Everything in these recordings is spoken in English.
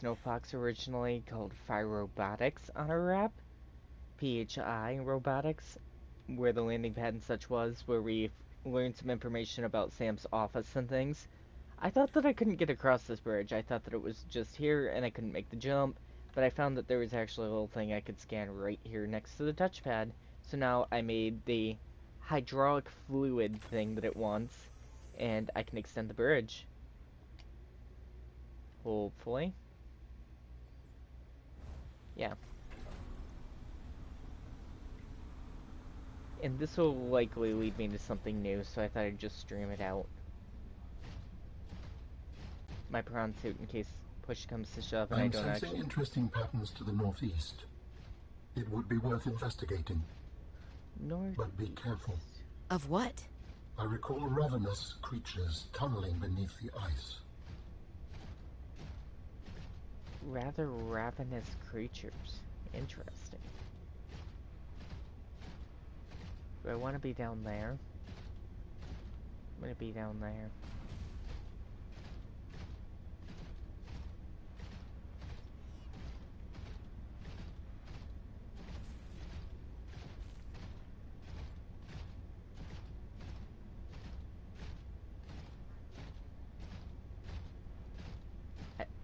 Snowfox originally called Phi Robotics on our wrap. PHI Robotics, where the landing pad and such was, where we learned some information about Sam's office and things. I thought that I couldn't get across this bridge. I thought that it was just here and I couldn't make the jump, but I found that there was actually a little thing I could scan right here next to the touchpad. So now I made the hydraulic fluid thing that it wants, and I can extend the bridge. Hopefully. Yeah. And this will likely lead me to something new, so I thought I'd just stream it out. My prawn suit in case push comes to shove and I I'm don't sensing actually... interesting patterns to the northeast. It would be worth investigating. But be careful. Of what? I recall ravenous creatures tunneling beneath the ice. Rather ravenous creatures. Interesting. Do I want to be down there? I'm gonna be down there.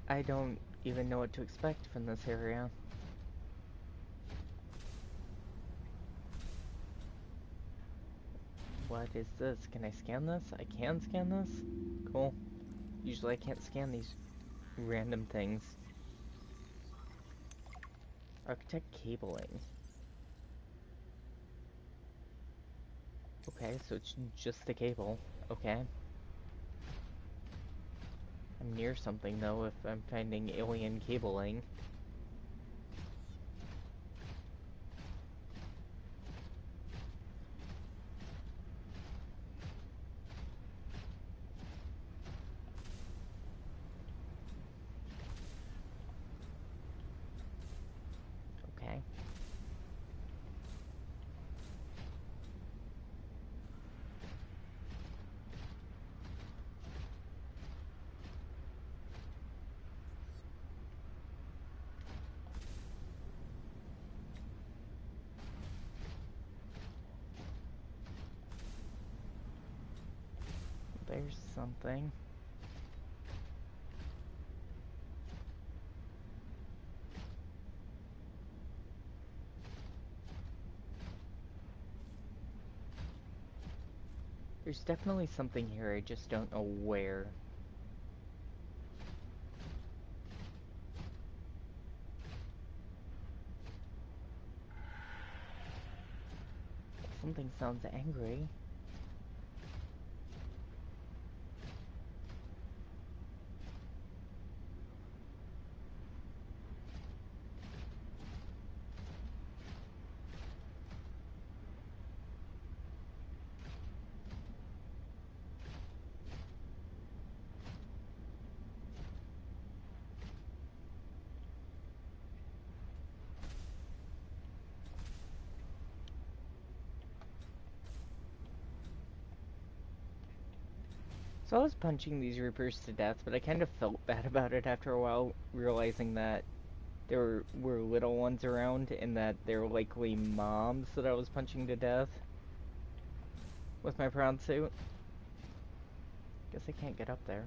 I don't even know what to expect from this area. What is this? Can I scan this? I can scan this? Cool. Usually I can't scan these random things. Architect cabling. Okay, so it's just the cable. Okay. I'm near something though if I'm finding alien cabling. Okay. There's something. There's definitely something here, I just don't know where. Something sounds angry. So I was punching these Reapers to death, but I kind of felt bad about it after a while, realizing that there were little ones around and that they're likely moms that I was punching to death with my prawn suit. Guess I can't get up there.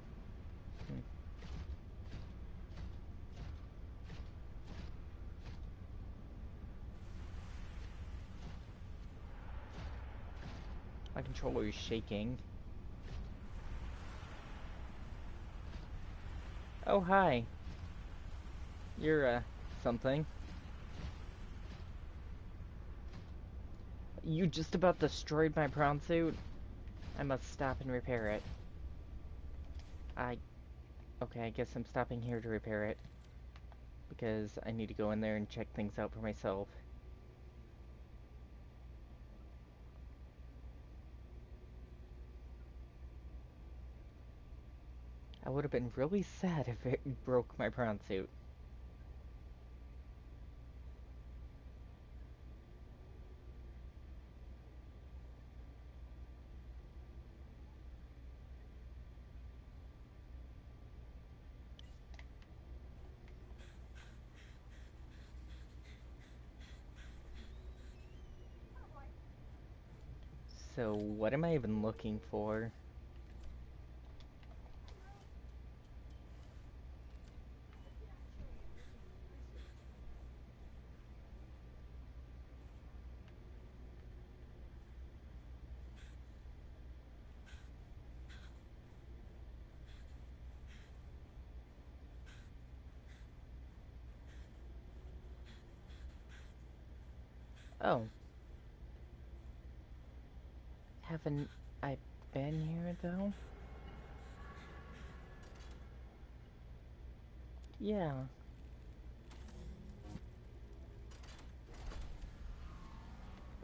My controller is shaking. Oh, hi. You're, something. You just about destroyed my prawn suit? I must stop and repair it. Okay, I guess I'm stopping here to repair it. Because I need to go in there and check things out for myself. I would have been really sad if it broke my prawn suit. So, what am I even looking for? Oh, haven't I been here though? Yeah.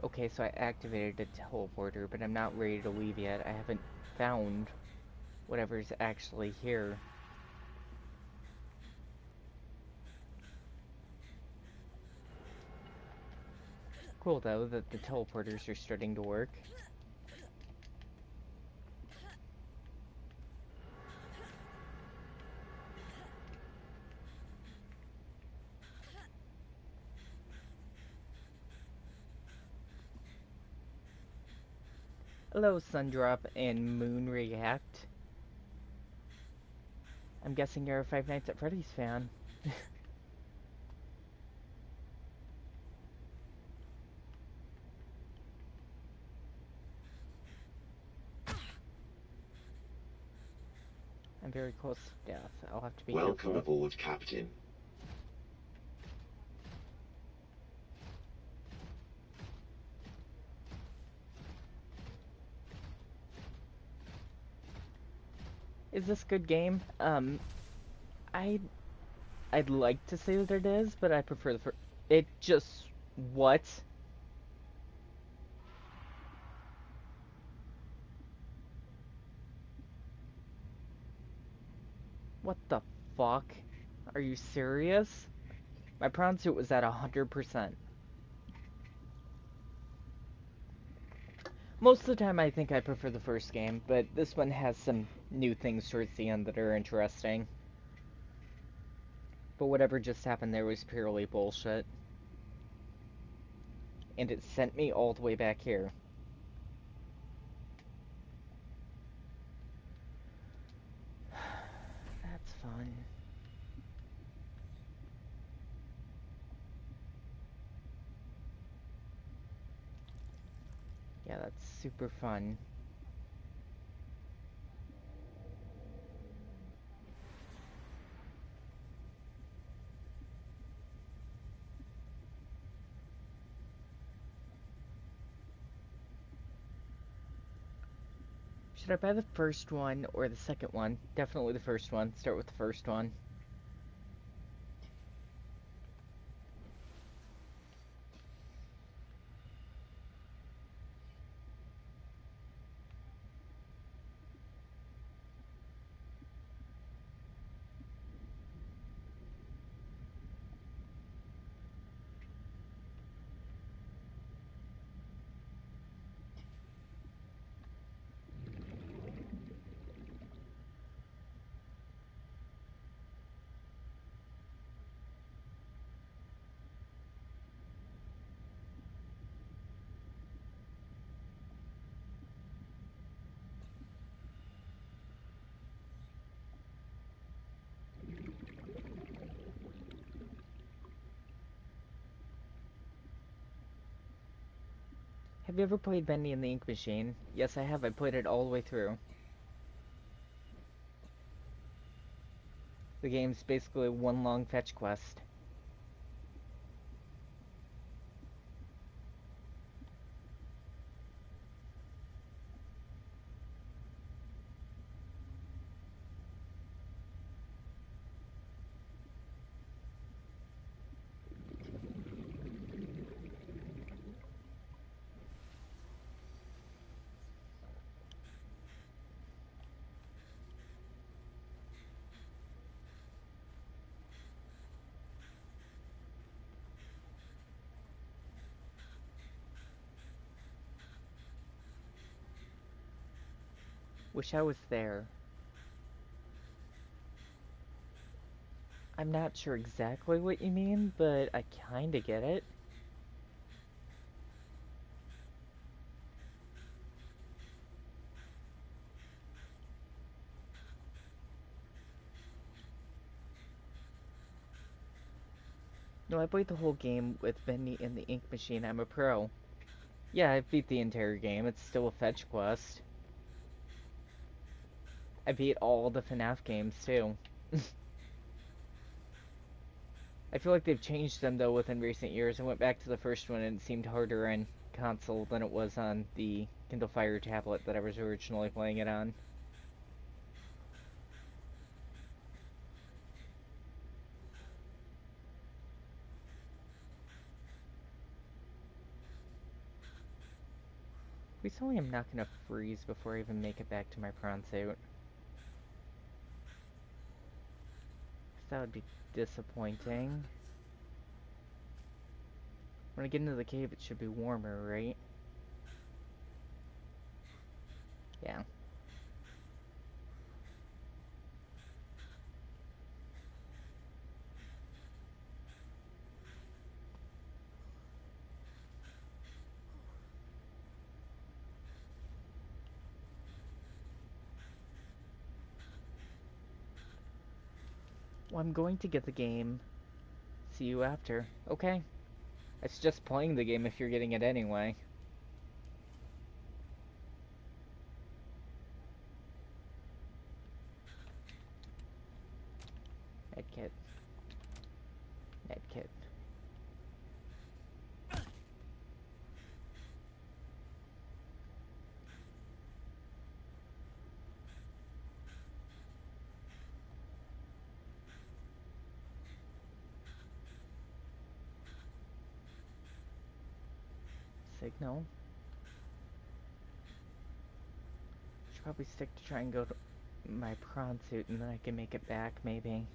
Okay, so I activated the teleporter, but I'm not ready to leave yet. I haven't found whatever's actually here. Cool though that the teleporters are starting to work. Hello, Sundrop and Moon React. I'm guessing you're a Five Nights at Freddy's fan. I'm very close to death. I'll have to be Welcome careful. aboard, Captain. Is this good game? I I'd like to say that it is, but I prefer the first. It just what? What the fuck? Are you serious? My prawn suit was at 100%. Most of the time I think I prefer the first game, but this one has some new things towards the end that are interesting. But whatever just happened there was purely bullshit. And it sent me all the way back here. That's fun. Yeah, that's super fun. Should I buy the first one or the second one? Definitely the first one. Start with the first one. Have you ever played Bendy and the Ink Machine? Yes, I have. I played it all the way through. The game's basically one long fetch quest. Wish I was there. I'm not sure exactly what you mean, but I kinda get it. No, I played the whole game with Bendy and the Ink Machine. I'm a pro. Yeah, I beat the entire game. It's still a fetch quest. I beat all the FNAF games, too. I feel like they've changed them, though, within recent years. I went back to the first one, and it seemed harder on console than it was on the Kindle Fire tablet that I was originally playing it on. Recently, I'm not gonna freeze before I even make it back to my prawn suit. That would be disappointing. When I get into the cave, it should be warmer, right? Yeah. Well, I'm going to get the game. See you after. Okay. It's just playing the game if you're getting it anyway. Medkit. Medkit. Signal. Should probably stick to try and go to my prawn suit and then I can make it back, maybe.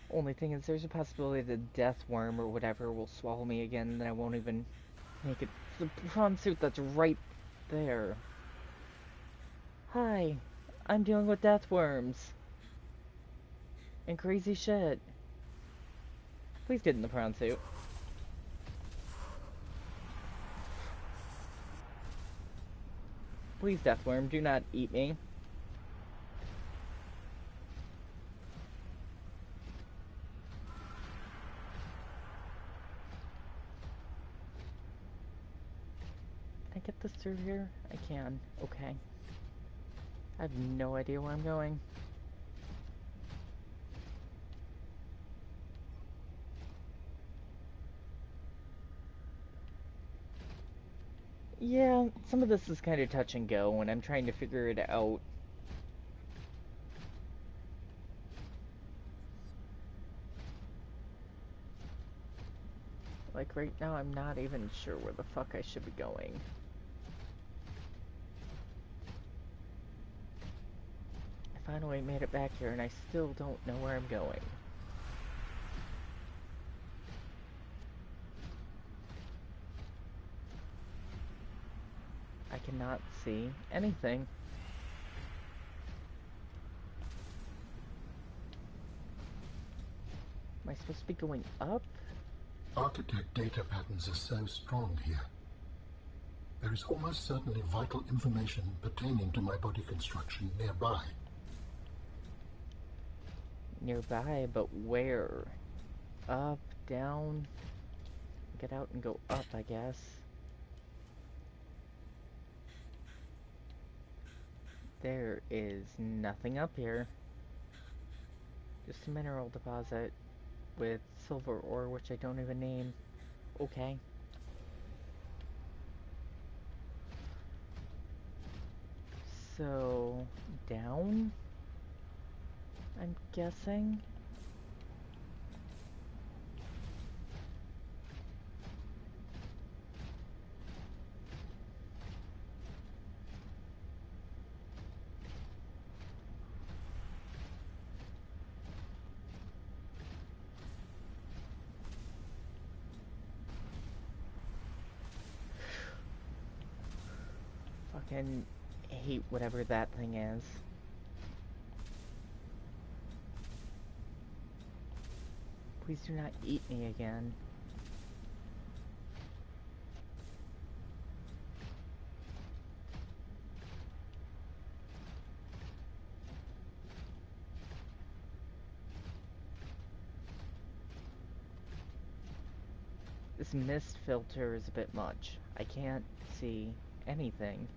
Only thing is, there's a possibility the death worm or whatever will swallow me again, and then I won't even make it. The prawn suit that's right there. Hi, I'm dealing with death worms and crazy shit. Please get in the prawn suit. Please, death worm, do not eat me. Can I get this through here? I can. Okay. I have no idea where I'm going. Yeah, some of this is kind of touch and go, and I'm trying to figure it out. Like, right now, I'm not even sure where the fuck I should be going. I finally made it back here, and I still don't know where I'm going. I cannot see anything. Am I supposed to be going up? Architect data patterns are so strong here. There is almost certainly vital information pertaining to my body construction nearby. Nearby, but where? Up, down? Get out and go up, I guess. There is nothing up here. Just a mineral deposit with silver ore, which I don't even name. Okay. So, down? I'm guessing? Fucking hate whatever that thing is. Please do not eat me again. This mist filter is a bit much. I can't see anything.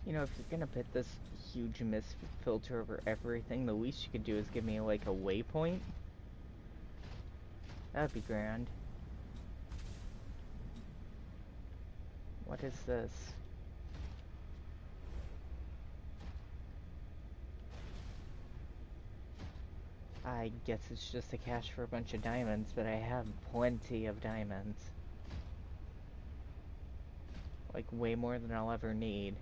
You know, if you're gonna put this huge mist filter over everything, the least you could do is give me like a waypoint. That'd be grand. What is this? I guess it's just a cache for a bunch of diamonds, but I have plenty of diamonds. Like, way more than I'll ever need.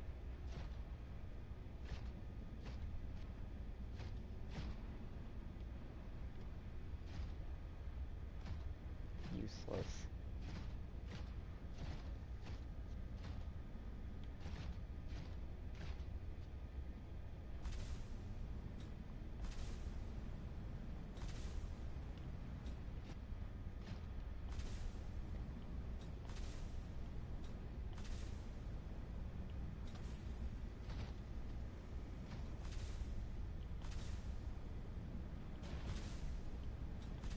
Useless.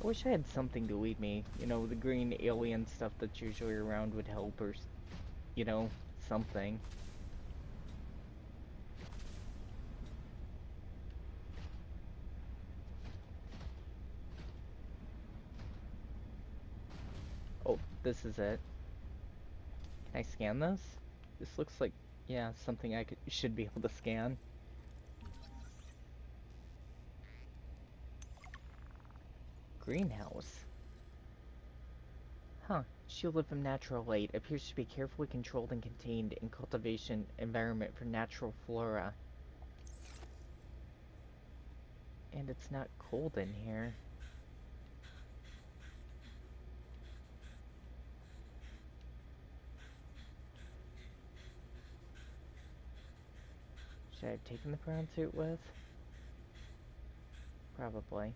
I wish I had something to lead me. You know, the green alien stuff that's usually around would help, or, you know, something. Oh, this is it. Can I scan this? This looks like, yeah, something should be able to scan. Greenhouse. Huh. Shielded from natural light. Appears to be carefully controlled and contained in cultivation environment for natural flora. And it's not cold in here. Should I have taken the brown suit with? Probably.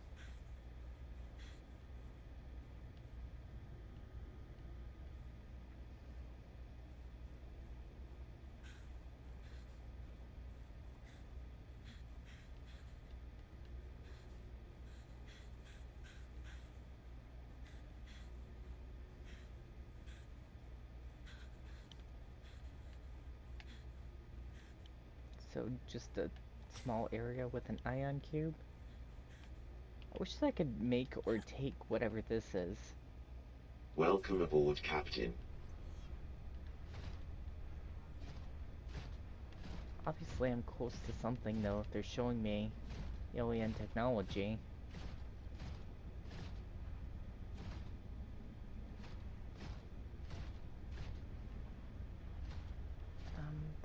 So, just a small area with an ion cube? I wish I could make or take whatever this is. Welcome aboard, Captain. Obviously I'm close to something though if they're showing me alien technology.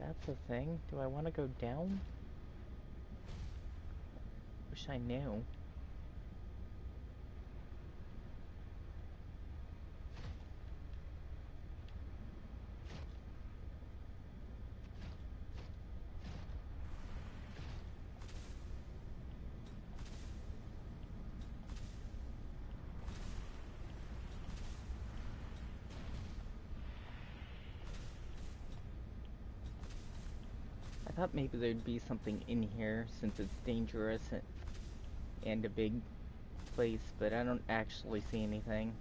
That's a thing. Do I want to go down? Wish I knew. I thought maybe there'd be something in here since it's dangerous and a big place, but I don't actually see anything.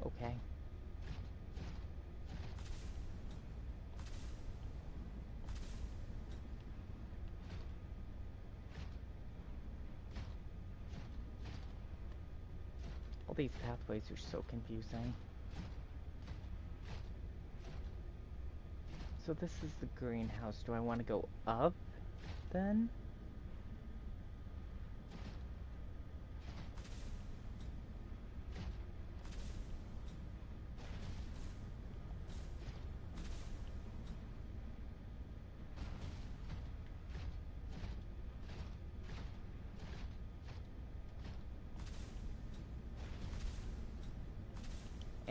Okay. All these pathways are so confusing. So this is the greenhouse. Do I want to go up then?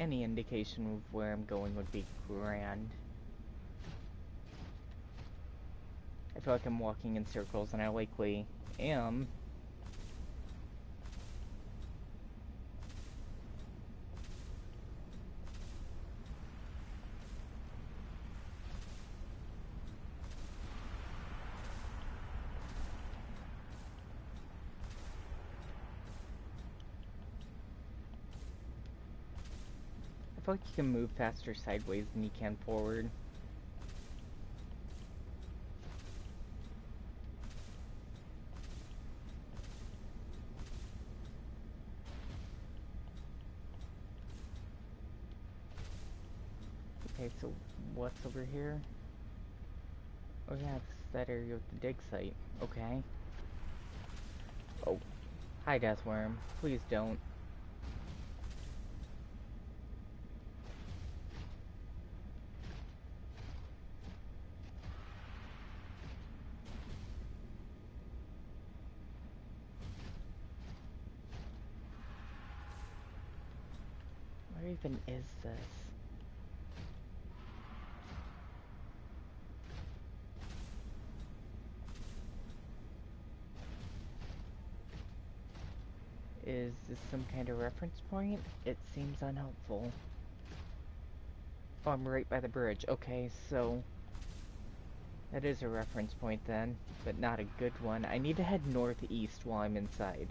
any indication of where I'm going would be grand. I feel like I'm walking in circles, and I likely am. I feel like you can move faster sideways than you can forward. Okay, so what's over here? Oh yeah, it's that area with the dig site. Okay. Oh. Hi, Deathworm. Please don't. Where even is this? Is this some kind of reference point? It seems unhelpful. Oh, I'm right by the bridge. Okay, so that is a reference point then, but not a good one. I need to head northeast while I'm inside.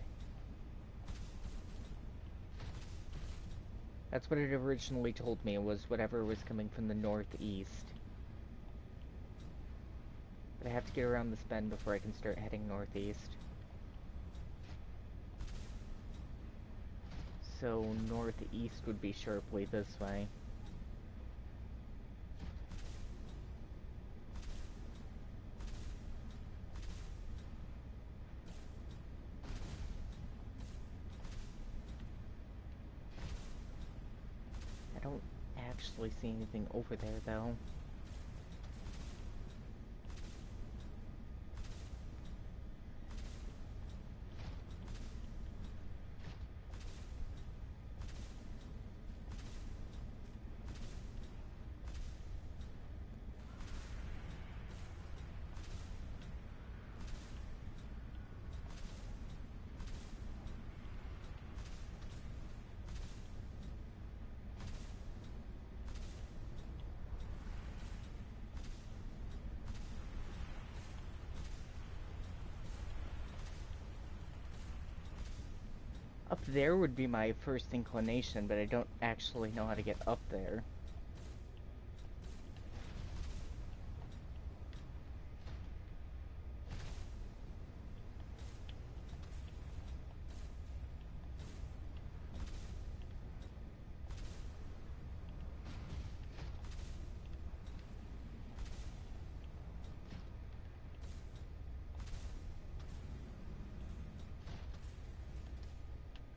That's what it originally told me, was whatever was coming from the northeast. But I have to get around this bend before I can start heading northeast. So northeast would be sharply this way. I don't actually see anything over there though. Up there would be my first inclination, but I don't actually know how to get up there.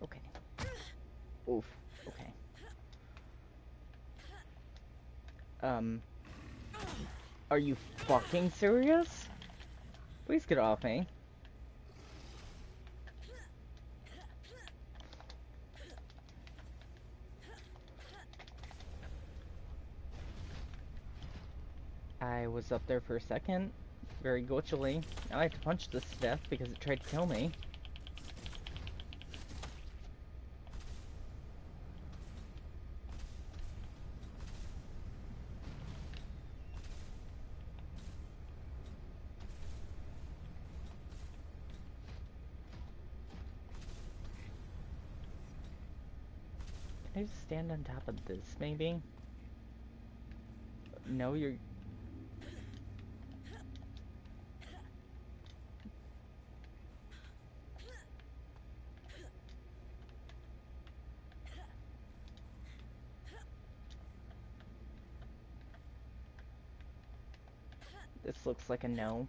Okay. Oof. Okay. Are you fucking serious? Please get off me. I was up there for a second, very glitchily. Now I have to punch this to death because it tried to kill me. Can I just stand on top of this, maybe? No, you're... This looks like a no.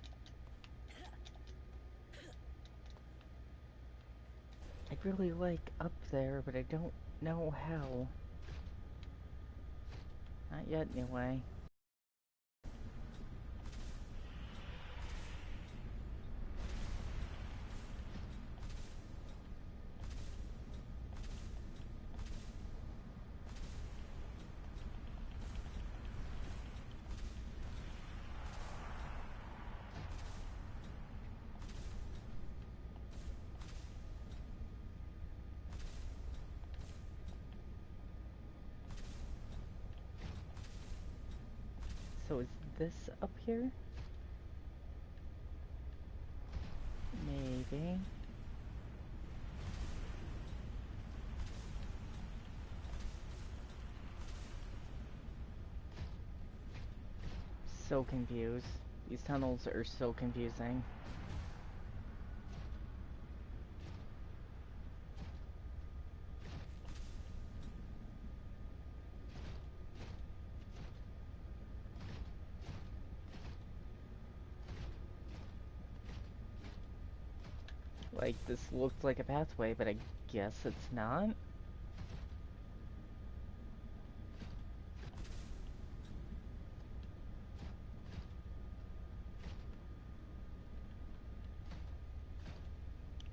I'd really like up there, but I don't know how. Not yet, anyway. So is this up here? Maybe. So confused. These tunnels are so confusing. Like, this looked like a pathway, but I guess it's not.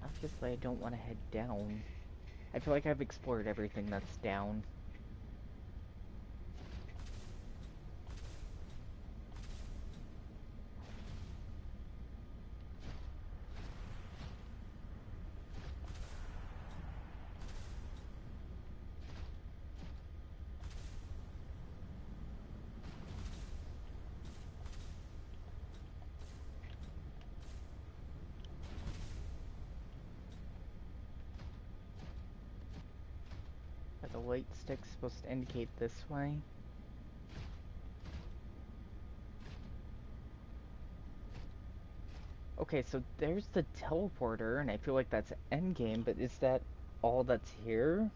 Obviously, I don't want to head down. I feel like I've explored everything that's down. Are the light sticks supposed to indicate this way? Okay, so there's the teleporter, and I feel like that's endgame, but is that all that's here?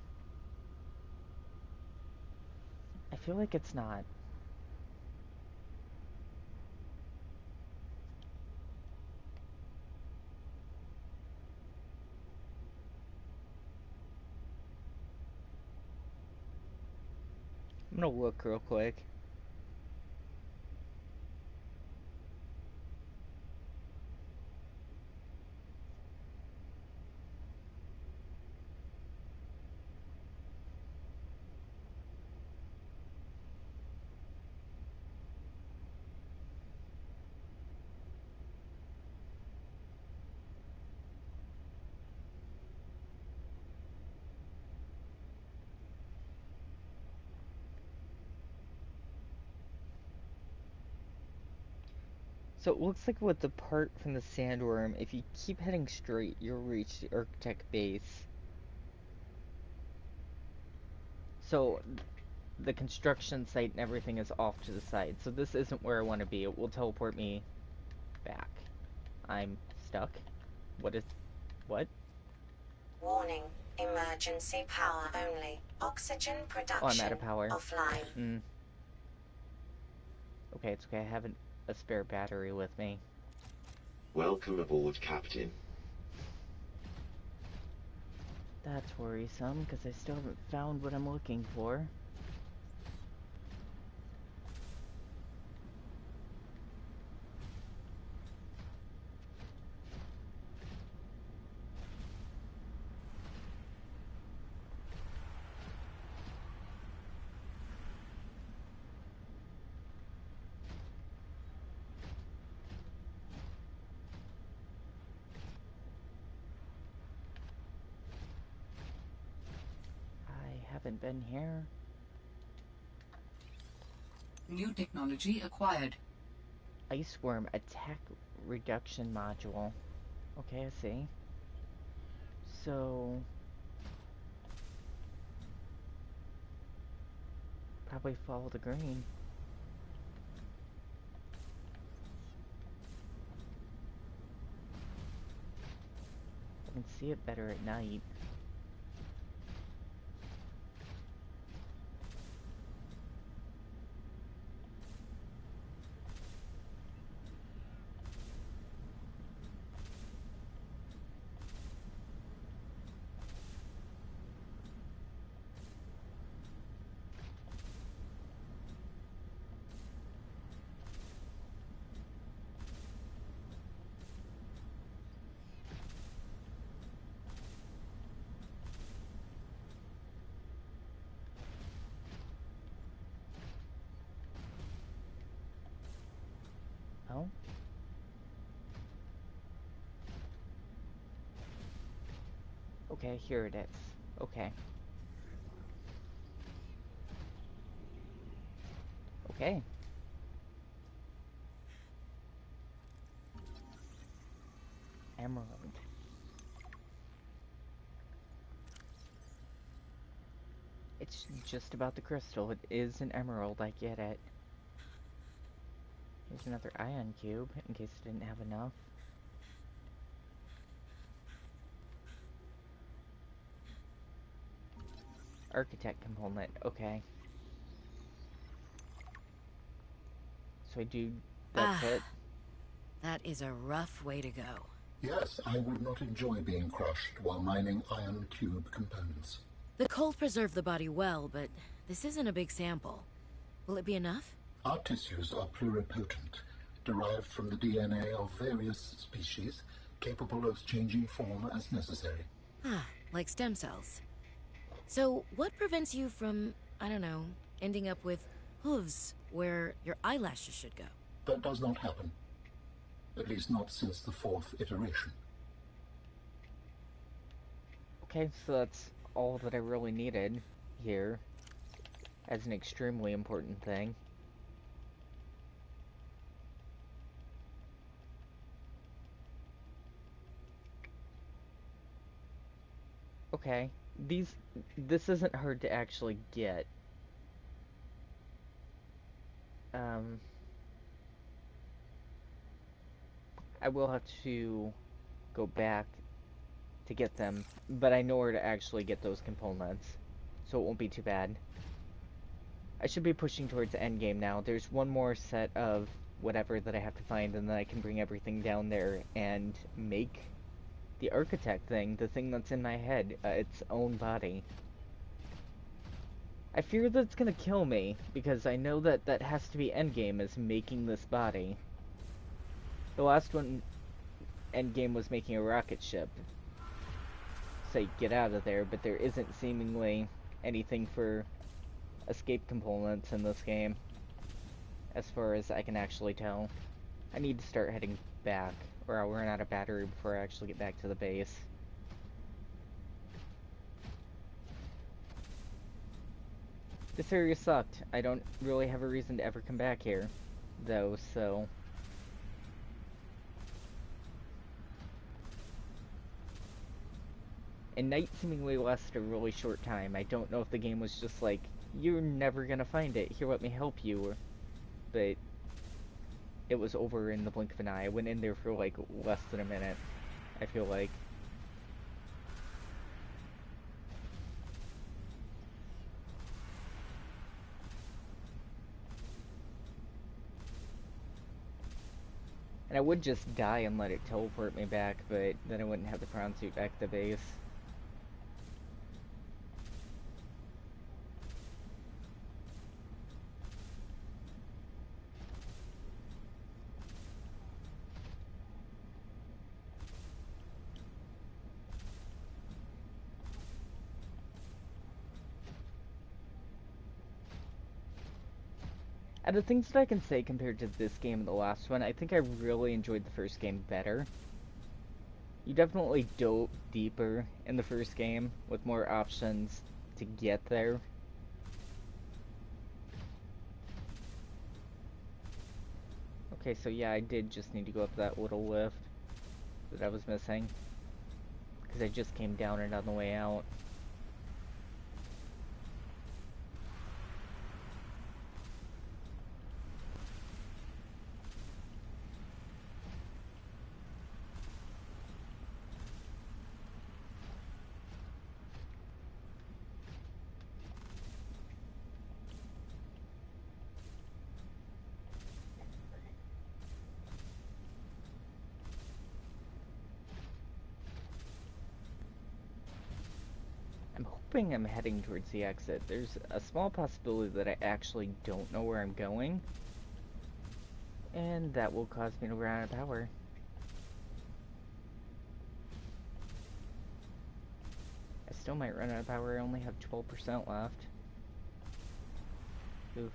I feel like it's not. I'm gonna look real quick. So it looks like with the part from the sandworm, if you keep heading straight, you'll reach the architect base. So the construction site and everything is off to the side. So this isn't where I want to be. It will teleport me back. I'm stuck. What is... what? Warning. Emergency power only. Oxygen Oh, I'm out production of power. offline. Okay, it's okay. I have a spare battery with me. Welcome aboard, Captain. That's worrisome, because I still haven't found what I'm looking for. I haven't been here. New technology acquired. Ice worm attack reduction module. Okay, I see. So... probably follow the green. I can see it better at night. Oh? Okay, here it is. Okay. Okay. emerald. It's just about the crystal. It is an emerald, I get it. Here's another ion cube, in case I didn't have enough. Architect component, okay. So I do, that's it. That is a rough way to go. Yes, I would not enjoy being crushed while mining ion cube components. The cold preserved the body well, but this isn't a big sample. Will it be enough? Our tissues are pluripotent, derived from the DNA of various species, capable of changing form as necessary. Like stem cells. So, what prevents you from, I don't know, ending up with hooves where your eyelashes should go? That does not happen. At least not since the 4th iteration. Okay, so that's all that I really needed here as an extremely important thing. Okay, this isn't hard to actually get. I will have to go back to get them, but I know where to actually get those components, so it won't be too bad. I should be pushing towards the end game now. There's one more set of whatever that I have to find, and then I can bring everything down there and make the architect thing, the thing that's in my head, its own body. I fear that it's gonna kill me, because I know that that has to be endgame, is making this body. The last one, endgame, was making a rocket ship. Say, get out of there, but there isn't seemingly anything for escape components in this game, as far as I can actually tell. I need to start heading back, or I'll run out of battery before I actually get back to the base. This area sucked. I don't really have a reason to ever come back here, though, so... And night seemingly lasted a really short time. I don't know if the game was just like, you're never gonna find it, here, let me help you, but it was over in the blink of an eye. I went in there for like less than a minute, I feel like. And I would just die and let it teleport me back, but then I wouldn't have the crown suit back at the base. Out of things that I can say compared to this game and the last one, I think I really enjoyed the first game better. You definitely dove deeper in the first game, with more options to get there. Okay, so yeah, I did just need to go up that little lift that I was missing, because I just came down it on the way out. I'm heading towards the exit. There's a small possibility that I actually don't know where I'm going, and that will cause me to run out of power. I still might run out of power. I only have 12% left. Oof.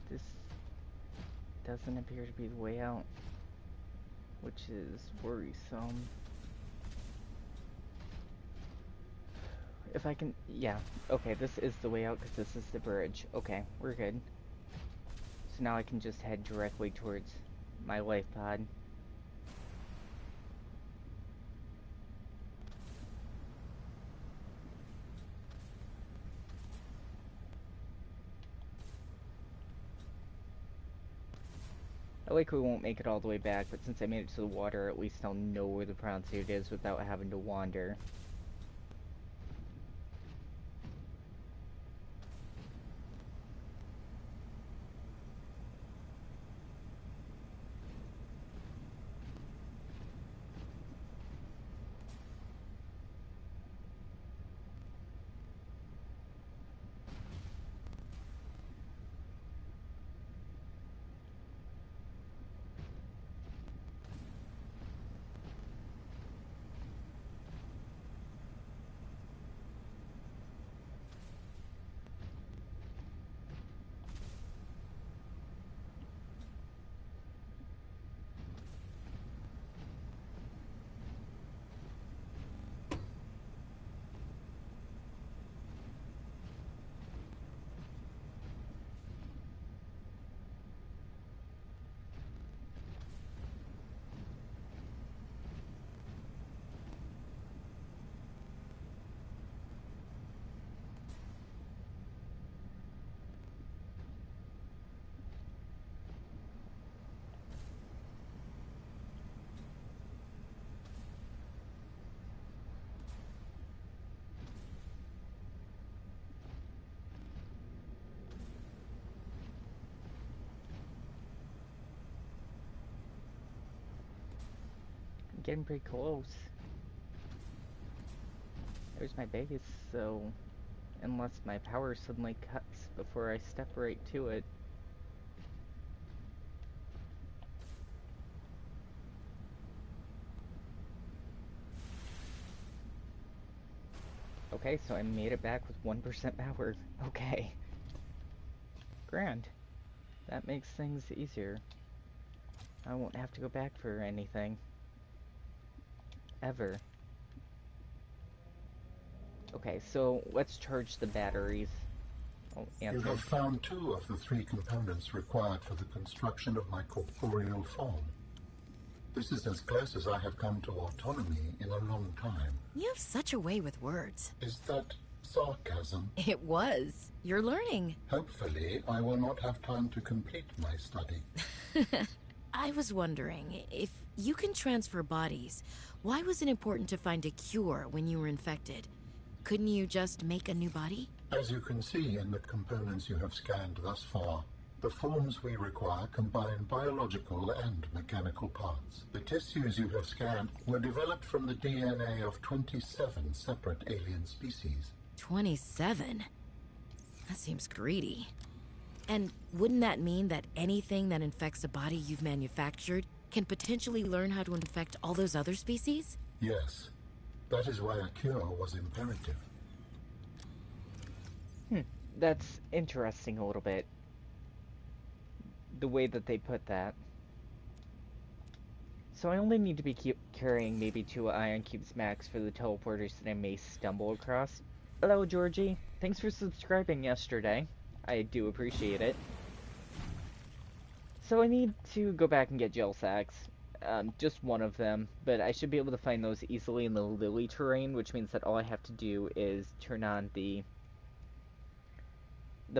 This doesn't appear to be the way out, which is worrisome. if I can... Yeah, okay, this is the way out because this is the bridge. Okay, we're good. So now I can just head directly towards my life pod. I like we won't make it all the way back, but since I made it to the water, at least I'll know where the prawn suit is without having to wander. I'm getting pretty close. There's my base, so unless my power suddenly cuts before I step right to it. Okay, so I made it back with 1% power. Okay. Grand. That makes things easier. I won't have to go back for anything. Ever. Okay, so let's charge the batteries. Oh, You answer. have found 2 of the 3 components required for the construction of my corporeal form. This is as close as I have come to autonomy in a long time. You have such a way with words. Is that sarcasm? It was. You're learning. Hopefully, I will not have time to complete my study. I was wondering, if you can transfer bodies, why was it important to find a cure when you were infected? Couldn't you just make a new body? As you can see in the components you have scanned thus far, the forms we require combine biological and mechanical parts. The tissues you have scanned were developed from the DNA of 27 separate alien species. 27? That seems greedy. And wouldn't that mean that anything that infects a body you've manufactured can potentially learn how to infect all those other species? Yes, that is why a cure was imperative. That's interesting a little bit. The way that they put that. So I only need to be carrying maybe 2 ion cubes max for the teleporters that I may stumble across. Hello, Georgie. Thanks for subscribing yesterday. I do appreciate it. So I need to go back and get gel sacks. Just one of them, but I should be able to find those easily in the lily terrain, which means that all I have to do is turn on the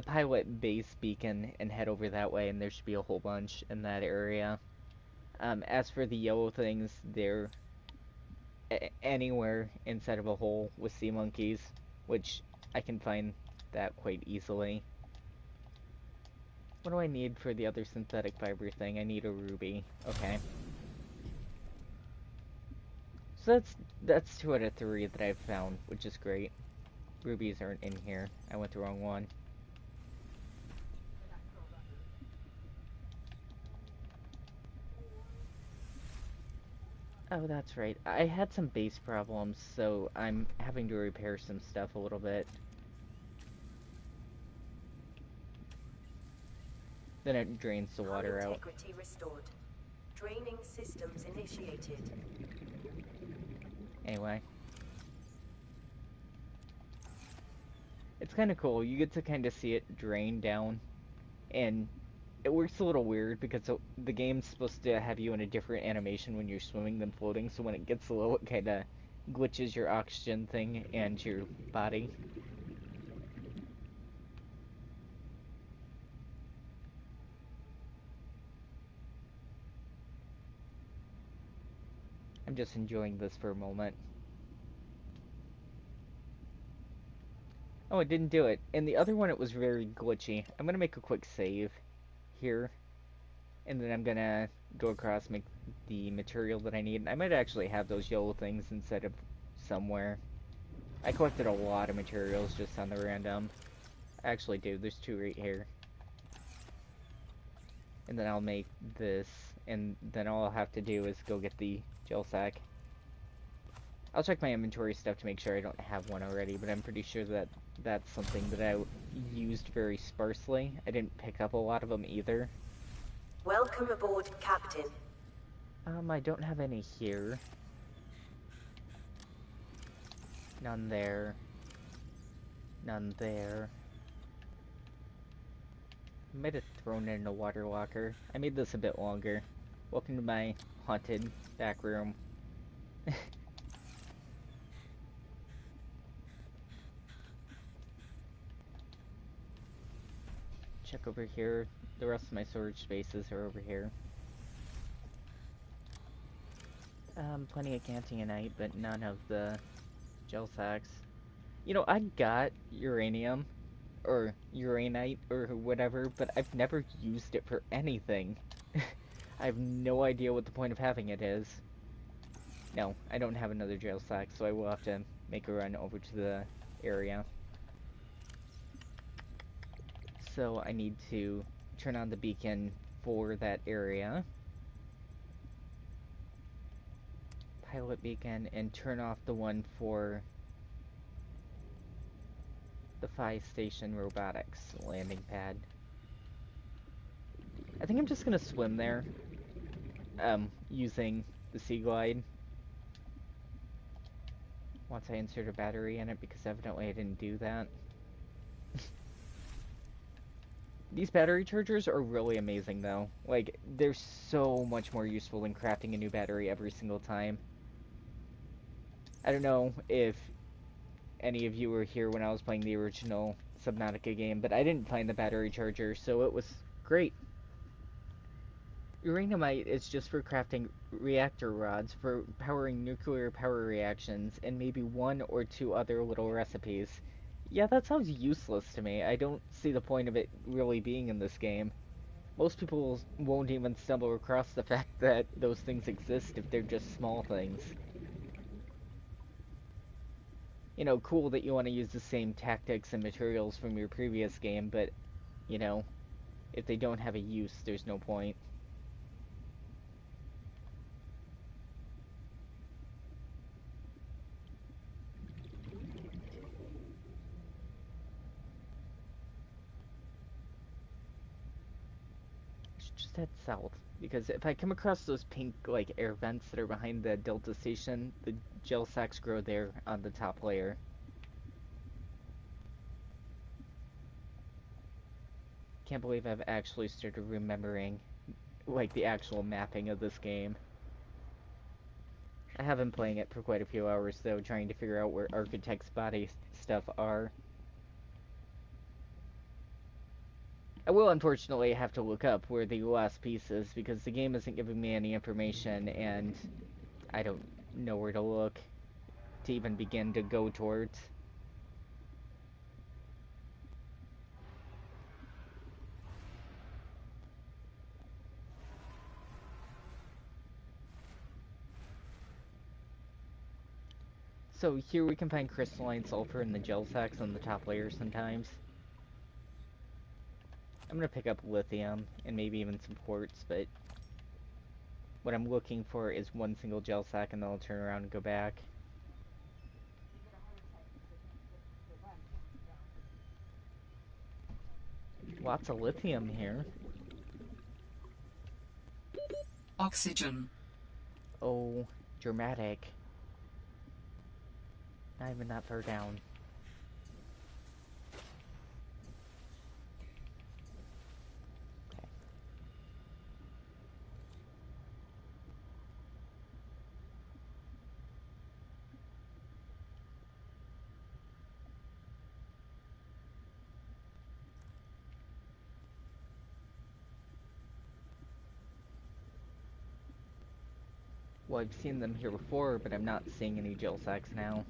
pilot base beacon and head over that way, and there should be a whole bunch in that area. As for the yellow things, they're anywhere inside of a hole with sea monkeys, which I can find that quite easily. What do I need for the other synthetic fiber thing? I need a ruby. Okay. So that's 2 out of 3 that I've found, which is great. Rubies aren't in here. I went the wrong one. Oh, that's right. I had some base problems, so I'm having to repair some stuff a little bit. Then it drains the water out. Integrity restored. Draining systems initiated. Anyway. It's kind of cool. You get to kind of see it drain down, and it works a little weird because the game's supposed to have you in a different animation when you're swimming than floating, so when it gets low, it kind of glitches your oxygen thing and your body. I'm just enjoying this for a moment. Oh, it didn't do it. And the other one, it was very glitchy. I'm gonna make a quick save here, and then I'm gonna go across, make the material that I need. I might actually have those yellow things instead of somewhere. I collected a lot of materials just on the random. I actually do. There's 2 right here. And then I'll make this, and then all I'll have to do is go get the gel sack. I'll check my inventory stuff to make sure I don't have one already, but I'm pretty sure that that's something that I used very sparsely. I didn't pick up a lot of them either. Welcome aboard, Captain. I don't have any here. None there. None there. I might have thrown it in a water locker. I made this a bit longer. Welcome to my haunted back room. Check over here. The rest of my storage spaces are over here. Plenty of cantionite, but none of the gel sacks. You know, I got uranium, or uranite, or whatever, but I've never used it for anything. I have no idea what the point of having it is. No, I don't have another gel sack, so I will have to make a run over to the area. So I need to turn on the beacon for that area. Pilot beacon, and turn off the one for the Phi Station Robotics landing pad. I think I'm just gonna swim there, using the Sea Glide. Once I insert a battery in it, because evidently I didn't do that. These battery chargers are really amazing, though. Like, they're so much more useful than crafting a new battery every single time. I don't know if any of you were here when I was playing the original Subnautica game, but I didn't find the battery charger, so it was great. Uraninite is just for crafting reactor rods for powering nuclear power reactions and maybe 1 or 2 other little recipes. Yeah, that sounds useless to me. I don't see the point of it really being in this game. Most people won't even stumble across the fact that those things exist if they're just small things. You know, cool that you want to use the same tactics and materials from your previous game, but, you know, if they don't have a use, there's no point. Just head south, because if I come across those pink, like, air vents that are behind the Delta Station, the gel sacks grow there on the top layer. Can't believe I've actually started remembering, like, the actual mapping of this game. I have been playing it for quite a few hours, though, trying to figure out where Architect's body stuff are. I will unfortunately have to look up where the last piece is, because the game isn't giving me any information, and I don't know where to look to even begin to go towards. So here we can find crystalline sulfur in the gel sacks on the top layer sometimes. I'm gonna pick up lithium and maybe even some quartz, but what I'm looking for is 1 single gel sack, and then I'll turn around and go back. Lots of lithium here. Oxygen. Oh, dramatic. Not even that far down. Well, I've seen them here before, but I'm not seeing any jail sacks now.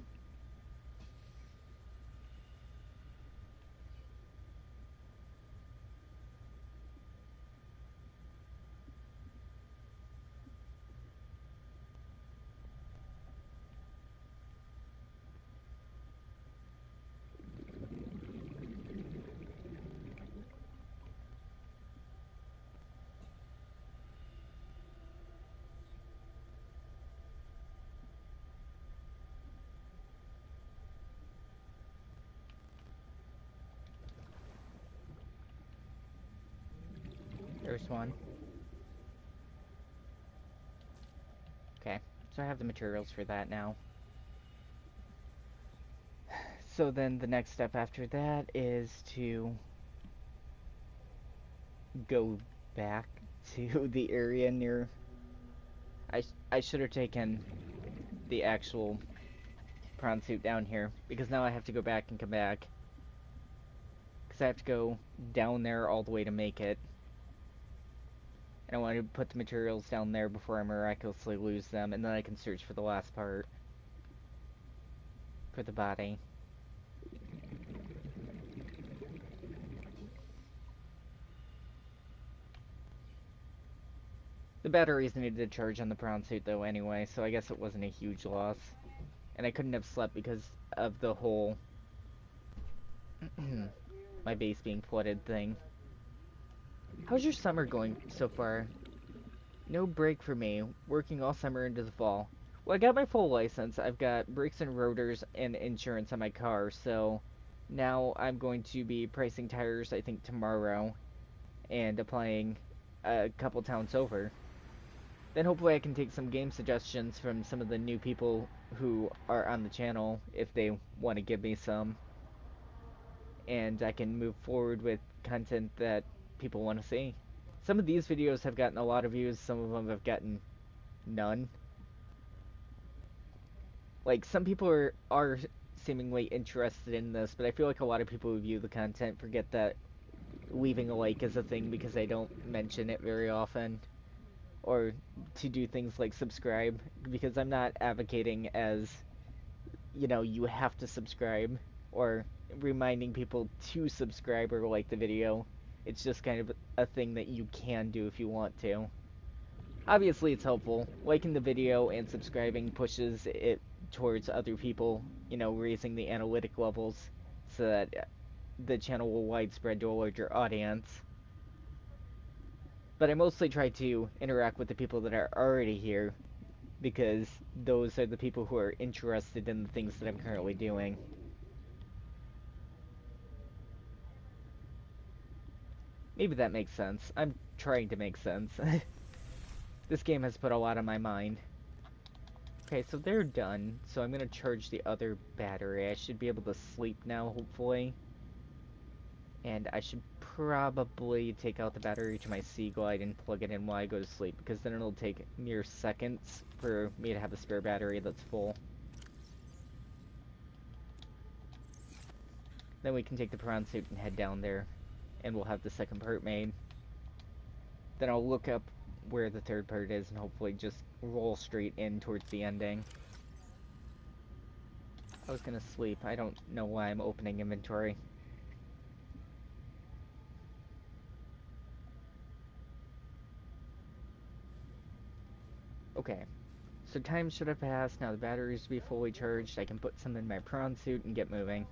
There's one. Okay, so I have the materials for that now. So then the next step after that is to go back to the area near... I should have taken the actual prawn suit down here, because now I have to go back and come back. Because I have to go down there all the way to make it. And I want to put the materials down there before I miraculously lose them, and then I can search for the last part. For the body. The batteries needed to charge on the prawn suit though anyway, so I guess it wasn't a huge loss. And I couldn't have slept because of the whole my base being flooded thing. How's your summer going so far? No break for me, working all summer into the fall. Well, I got my full license. I've got brakes and rotors and insurance on my car, so now I'm going to be pricing tires, I think, tomorrow, and applying a couple towns over. Then hopefully I can take some game suggestions from some of the new people who are on the channel, if they want to give me some. And I can move forward with content that people want to see. Some of these videos have gotten a lot of views, some of them have gotten none. Like, some people are seemingly interested in this, but I feel like a lot of people who view the content forget that leaving a like is a thing because I don't mention it very often. Or to do things like subscribe, because I'm not advocating as, you know, you have to subscribe, or reminding people to subscribe or like the video. It's just kind of a thing that you can do if you want to. Obviously, it's helpful. Liking the video and subscribing pushes it towards other people, you know, raising the analytic levels so that the channel will widespread to a larger audience. But I mostly try to interact with the people that are already here, because those are the people who are interested in the things that I'm currently doing. Maybe that makes sense. I'm trying to make sense. This game has put a lot on my mind. Okay, so they're done, so I'm gonna charge the other battery. I should be able to sleep now, hopefully. And I should probably take out the battery to my Sea Glide and plug it in while I go to sleep, because then it'll take mere seconds for me to have a spare battery that's full. Then we can take the prawn suit and head down there, and we'll have the second part made. Then I'll look up where the third part is and hopefully just roll straight in towards the ending. I was gonna sleep. I don't know why I'm opening inventory. Okay, so time should have passed. Now the batteries will be fully charged. I can put some in my prawn suit and get moving.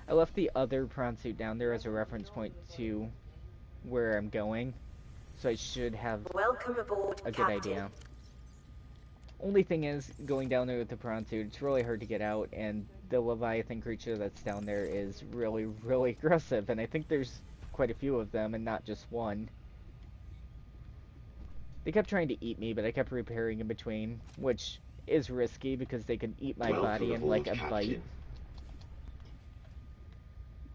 I left the other prawn suit down there as a reference point to where I'm going, so I should have Welcome aboard, a good Captain. idea. Only thing is, going down there with the prawn suit, it's really hard to get out, and the Leviathan creature that's down there is really, really aggressive, and I think there's quite a few of them, and not just one. They kept trying to eat me, but I kept repairing in between, which is risky because they could eat my body in like a bite.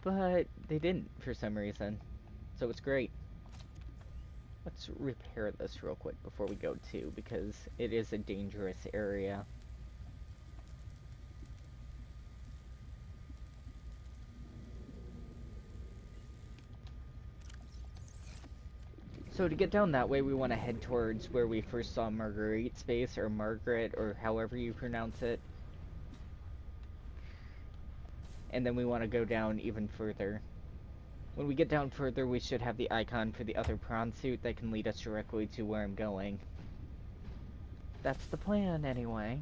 But they didn't for some reason, so it's great. Let's repair this real quick before we go too, because it is a dangerous area. So to get down that way, we want to head towards where we first saw Marguerite's base, or Margaret, or however you pronounce it. And then we want to go down even further. When we get down further, we should have the icon for the other prawn suit that can lead us directly to where I'm going. That's the plan, anyway.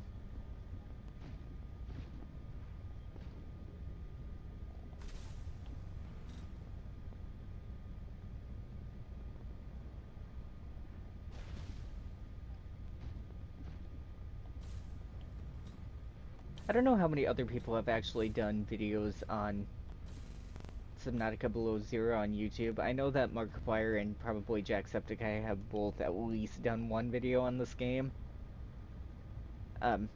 I don't know how many other people have actually done videos on Subnautica Below Zero on YouTube. I know that Markiplier and probably Jacksepticeye have both at least done one video on this game. I'm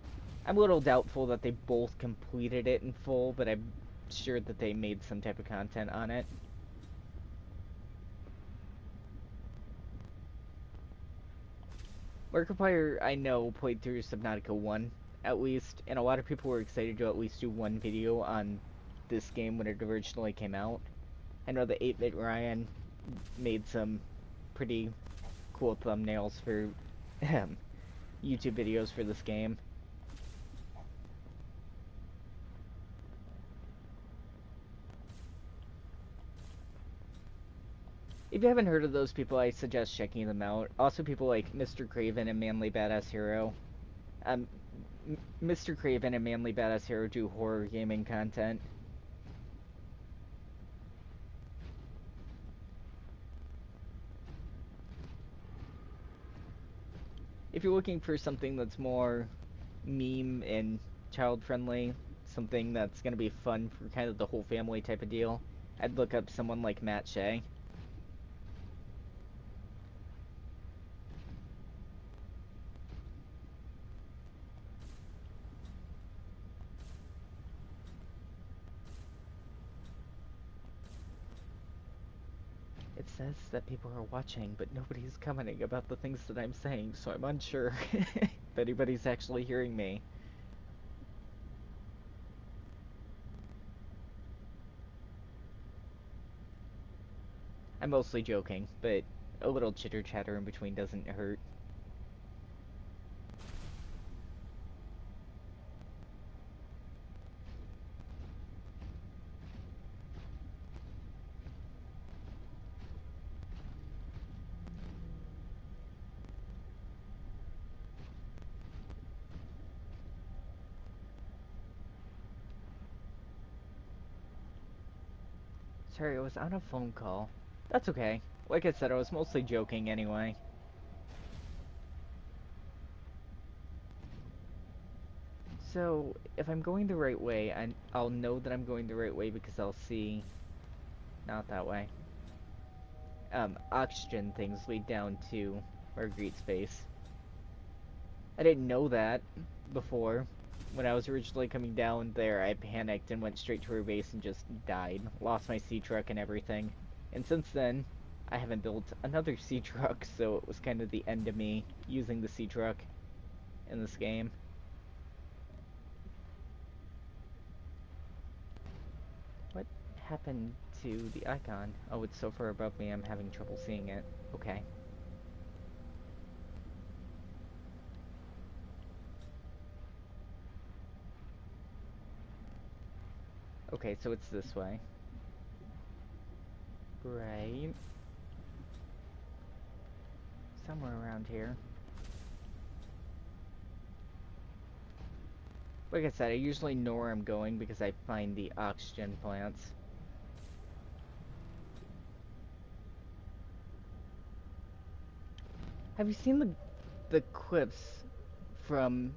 a little doubtful that they both completed it in full, but I'm sure that they made some type of content on it. Markiplier, I know, played through Subnautica 1, at least, and a lot of people were excited to at least do one video on this game when it originally came out. I know that 8-Bit Ryan made some pretty cool thumbnails for YouTube videos for this game. If you haven't heard of those people, I suggest checking them out. Also, people like Mr. Craven and Manly Badass Hero. Mr. Craven and Manly Badass Hero do horror gaming content. If you're looking for something that's more meme and child-friendly, something that's going to be fun for kind of the whole family type of deal, I'd look up someone like Matt Shea. It says that people are watching, but nobody's commenting about the things that I'm saying, so I'm unsure if anybody's actually hearing me. I'm mostly joking, but a little chitter-chatter in between doesn't hurt. Sorry, I was on a phone call. That's okay. Like I said, I was mostly joking anyway. So, if I'm going the right way, I'll know that I'm going the right way because I'll see... Not that way. Oxygen things lead down to Marguerite's base. I didn't know that before. When I was originally coming down there, I panicked and went straight to her base and just died. Lost my sea truck and everything. And since then, I haven't built another sea truck, so it was kind of the end of me using the sea truck in this game. What happened to the icon? Oh, it's so far above me, I'm having trouble seeing it. Okay. Okay, so it's this way. Right. Somewhere around here. Like I said, I usually know where I'm going because I find the oxygen plants. Have you seen the clips from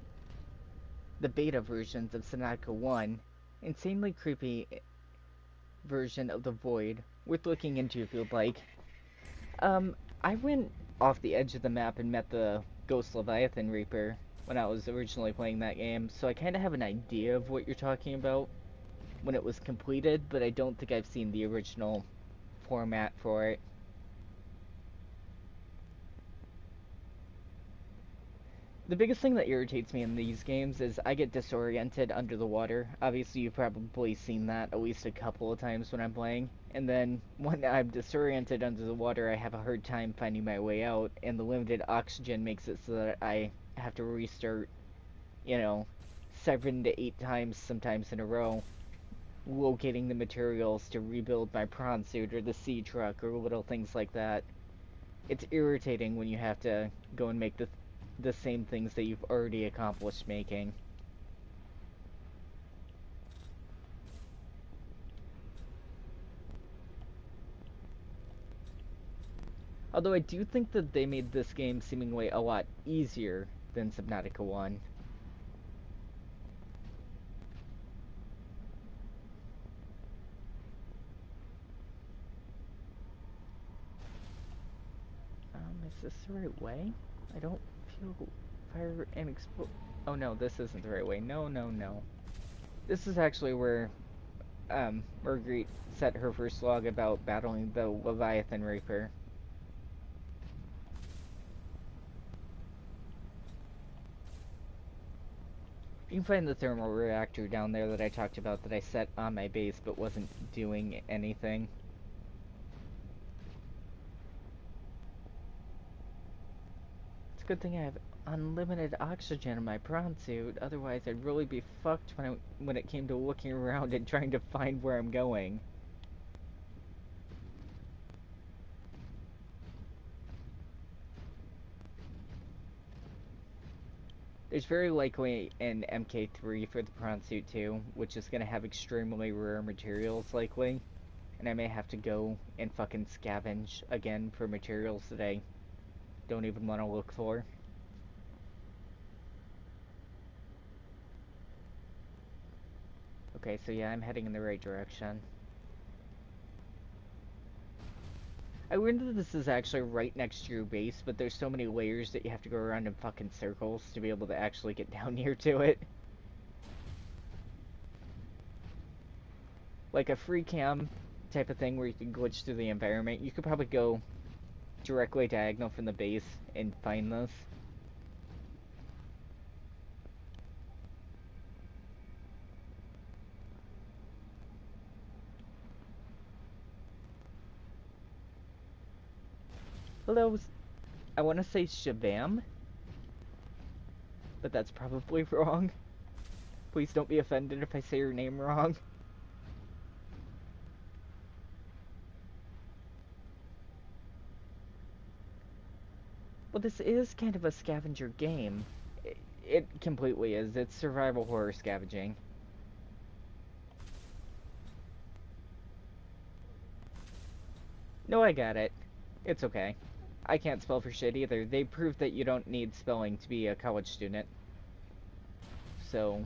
the beta versions of Subnautica 1? Insanely creepy version of the Void. Worth looking into if you'd like. I went off the edge of the map and met the Ghost Leviathan Reaper when I was originally playing that game, so I kind of have an idea of what you're talking about when it was completed, but I don't think I've seen the original format for it. The biggest thing that irritates me in these games is I get disoriented under the water. Obviously, you've probably seen that at least a couple of times when I'm playing. And then when I'm disoriented under the water, I have a hard time finding my way out, and the limited oxygen makes it so that I have to restart, you know, 7 to 8 times sometimes in a row, locating the materials to rebuild my prawn suit or the sea truck or little things like that. It's irritating when you have to go and make the same things that you've already accomplished making. Although I do think that they made this game seemingly a lot easier than Subnautica 1. Is this the right way? I don't feel fire and explode. Oh no, this isn't the right way. No, no, no. This is actually where Marguerite set her first log about battling the Leviathan Reaper. You can find the thermal reactor down there that I talked about that I set on my base but wasn't doing anything. It's a good thing I have unlimited oxygen in my prawn suit, otherwise I'd really be fucked when it came to looking around and trying to find where I'm going. There's very likely an MK3 for the prawn suit too, which is going to have extremely rare materials likely. And I may have to go and fucking scavenge again for materials that I don't even want to look for. Okay, so yeah, I'm heading in the right direction. I learned that this is actually right next to your base, but there's so many layers that you have to go around in fucking circles to be able to actually get down here to it. Like a free cam type of thing where you can glitch through the environment, you could probably go directly diagonal from the base and find this. Hello, I want to say Shabam, but that's probably wrong. Please don't be offended if I say your name wrong. Well, this is kind of a scavenger game. It completely is. It's survival horror scavenging. No, I got it. It's okay. I can't spell for shit either. They proved that you don't need spelling to be a college student. So...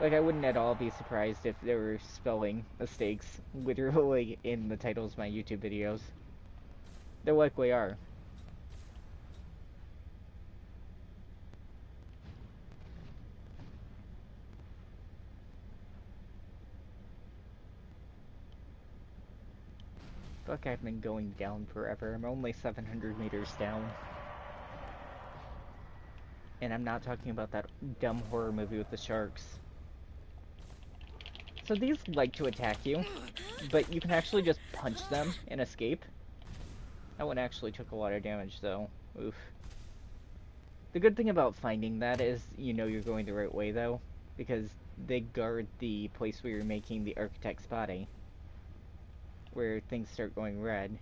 like, I wouldn't at all be surprised if there were spelling mistakes literally in the titles of my YouTube videos. There likely are. Fuck, I've been going down forever. I'm only 700 meters down. And I'm not talking about that dumb horror movie with the sharks. So these like to attack you, but you can actually just punch them and escape. That one actually took a lot of damage, though. Oof. The good thing about finding that is you know you're going the right way, though, because they guard the place where you're making the architect's body, where things start going red.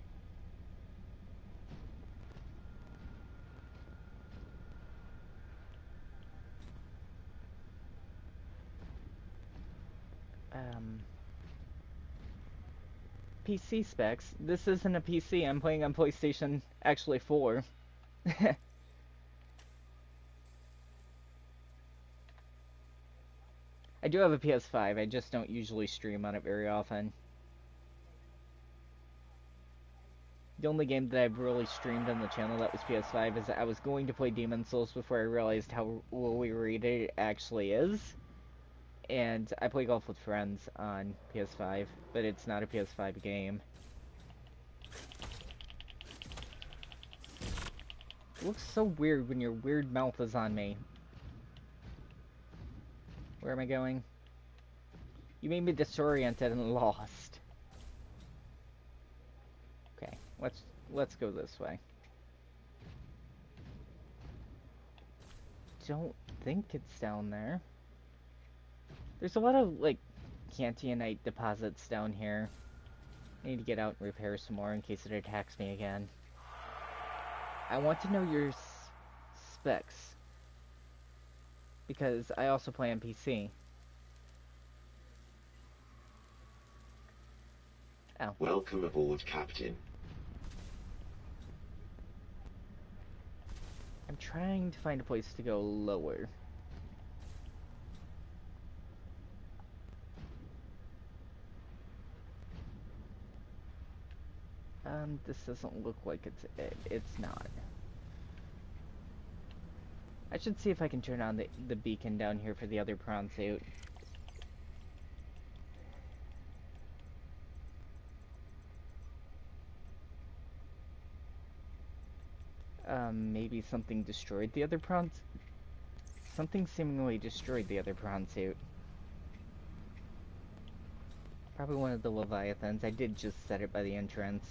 PC specs. This isn't a PC. I'm playing on PlayStation, actually 4. I do have a PS5, I just don't usually stream on it very often. The only game that I've really streamed on the channel that was PS5 is that I was going to play Demon's Souls before I realized how lowly rated it actually is. And I play golf with friends on PS5, but it's not a PS5 game. It looks so weird when your weird mouth is on me. Where am I going? You made me disoriented and lost. Okay, let's go this way. Don't think it's down there. There's a lot of, like, cantionite deposits down here. I need to get out and repair some more in case it attacks me again. I want to know your specs. Because I also play on PC. Oh. Welcome aboard, Captain. I'm trying to find a place to go lower. This doesn't look like it's it. It's not. I should see if I can turn on the beacon down here for the other prawn suit. Maybe something destroyed the other prawns? Something seemingly destroyed the other prawn suit. Probably one of the Leviathans. I did just set it by the entrance.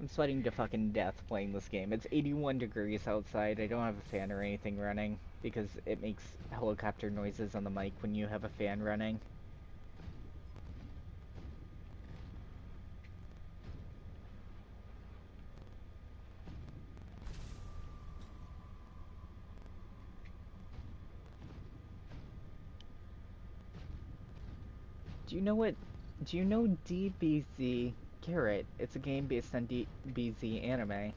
I'm sweating to fucking death playing this game. It's 81 degrees outside. I don't have a fan or anything running because it makes helicopter noises on the mic when you have a fan running. Do you know DBZ Carrot? It's a game based on DBZ anime.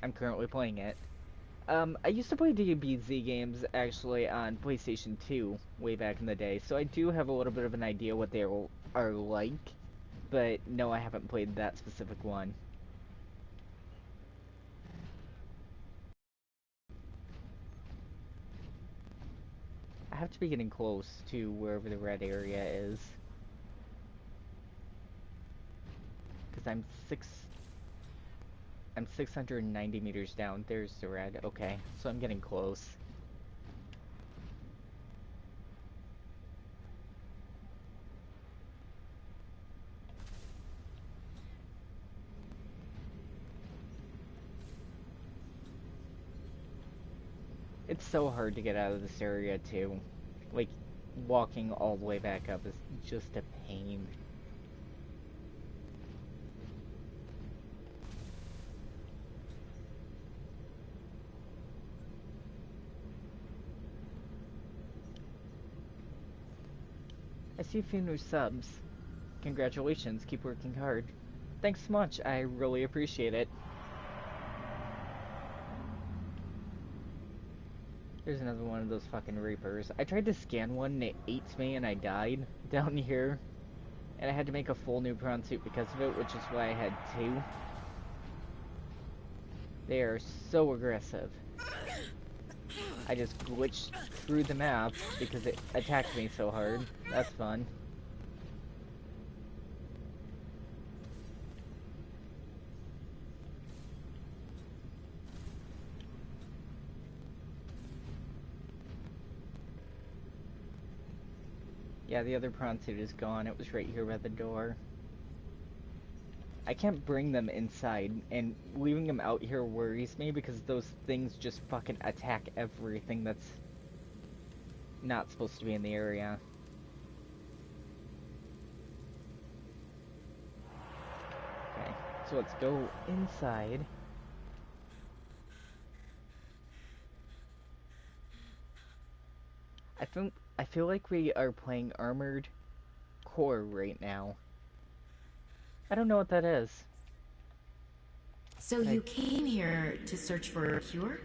I'm currently playing it. I used to play DBZ games actually on PlayStation 2 way back in the day, so I do have a little bit of an idea what they are like, but no, I haven't played that specific one. I have to be getting close to wherever the red area is. Because I'm 690 meters down. There's the red. Okay, so I'm getting close. It's so hard to get out of this area too. Like, walking all the way back up is just a pain. I see a few new subs. Congratulations, keep working hard. Thanks so much, I really appreciate it. There's another one of those fucking Reapers. I tried to scan one and it ate me and I died down here. And I had to make a full new prawn suit because of it, which is why I had two. They are so aggressive. I just glitched through the map because it attacked me so hard. That's fun. Yeah, the other prawn suit is gone. It was right here by the door. I can't bring them inside, and leaving them out here worries me because those things just fucking attack everything that's not supposed to be in the area. Okay, so let's go inside. I feel like we are playing Armored Core right now. I don't know what that is. So you came here to search for a cure?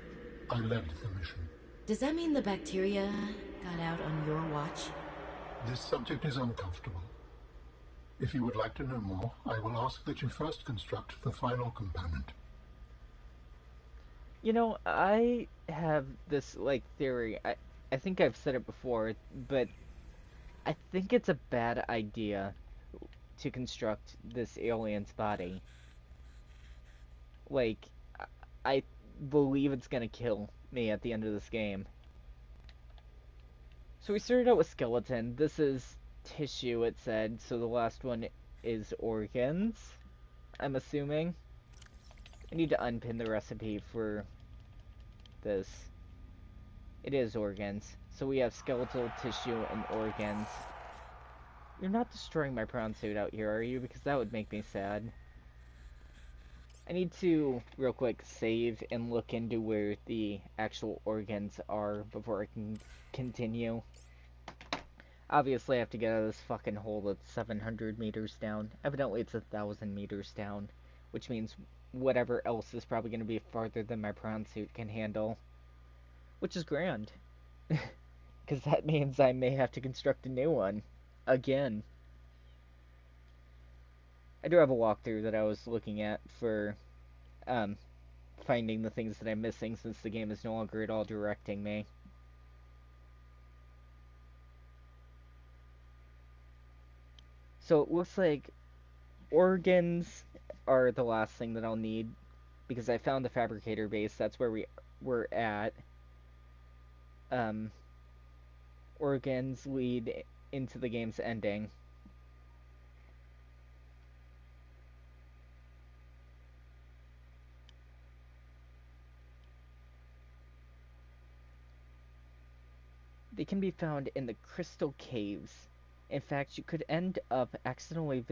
I led the mission. Does that mean the bacteria got out on your watch? This subject is uncomfortable. If you would like to know more, I will ask that you first construct the final component. You know, I have this, like, theory. I I think I've said it before, but I think it's a bad idea to construct this alien's body. Like, I believe it's gonna kill me at the end of this game. So we started out with skeleton. This is tissue, it said, so the last one is organs, I'm assuming. I need to unpin the recipe for this. It is organs. So we have skeletal, tissue, and organs. You're not destroying my prawn suit out here, are you? Because that would make me sad. I need to, real quick, save and look into where the actual organs are before I can continue. Obviously, I have to get out of this fucking hole that's 700 meters down. Evidently, it's 1,000 meters down, which means whatever else is probably going to be farther than my prawn suit can handle. Which is grand. Because that means I may have to construct a new one. Again. I do have a walkthrough that I was looking at for finding the things that I'm missing since the game is no longer at all directing me. So it looks like organs are the last thing that I'll need because I found the fabricator base. That's where we were at. Organs lead into the game's ending. They can be found in the crystal caves. In fact, you could end up accidentally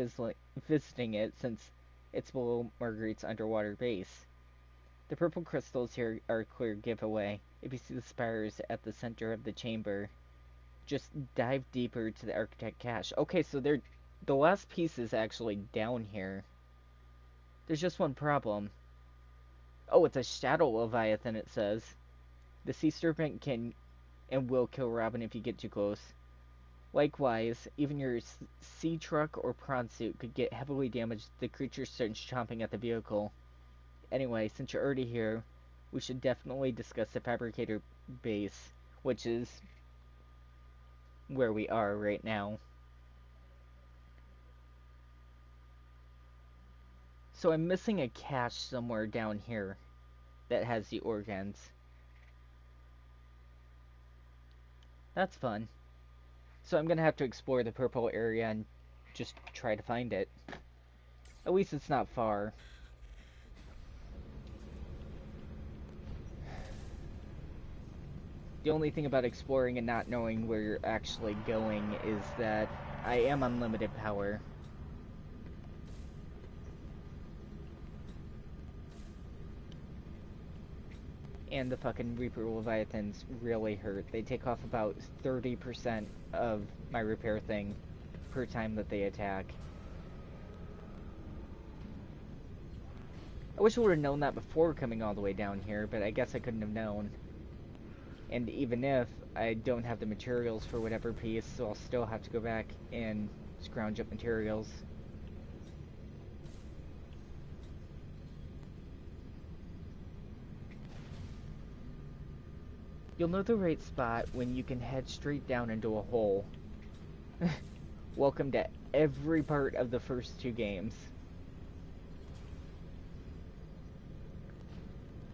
visiting it since it's below Marguerite's underwater base. The purple crystals here are a clear giveaway. If you see the spires at the center of the chamber, just dive deeper to the architect cache. Okay, so the last piece is actually down here. There's just one problem. Oh, it's a shadow leviathan, it says. The sea serpent can and will kill Robin if you get too close. Likewise, even your sea truck or prawn suit could get heavily damaged if the creature starts chomping at the vehicle. Anyway, since you're already here, we should definitely discuss the fabricator base, which is where we are right now. So I'm missing a cache somewhere down here that has the organs. That's fun. So I'm gonna have to explore the purple area and just try to find it. At least it's not far. The only thing about exploring and not knowing where you're actually going is that I am unlimited power. And the fucking Reaper Leviathans really hurt. They take off about 30% of my repair thing per time that they attack. I wish I would have known that before coming all the way down here, but I guess I couldn't have known. And even if I don't have the materials for whatever piece, so I'll still have to go back and scrounge up materials. You'll know the right spot when you can head straight down into a hole. Welcome to every part of the first two games.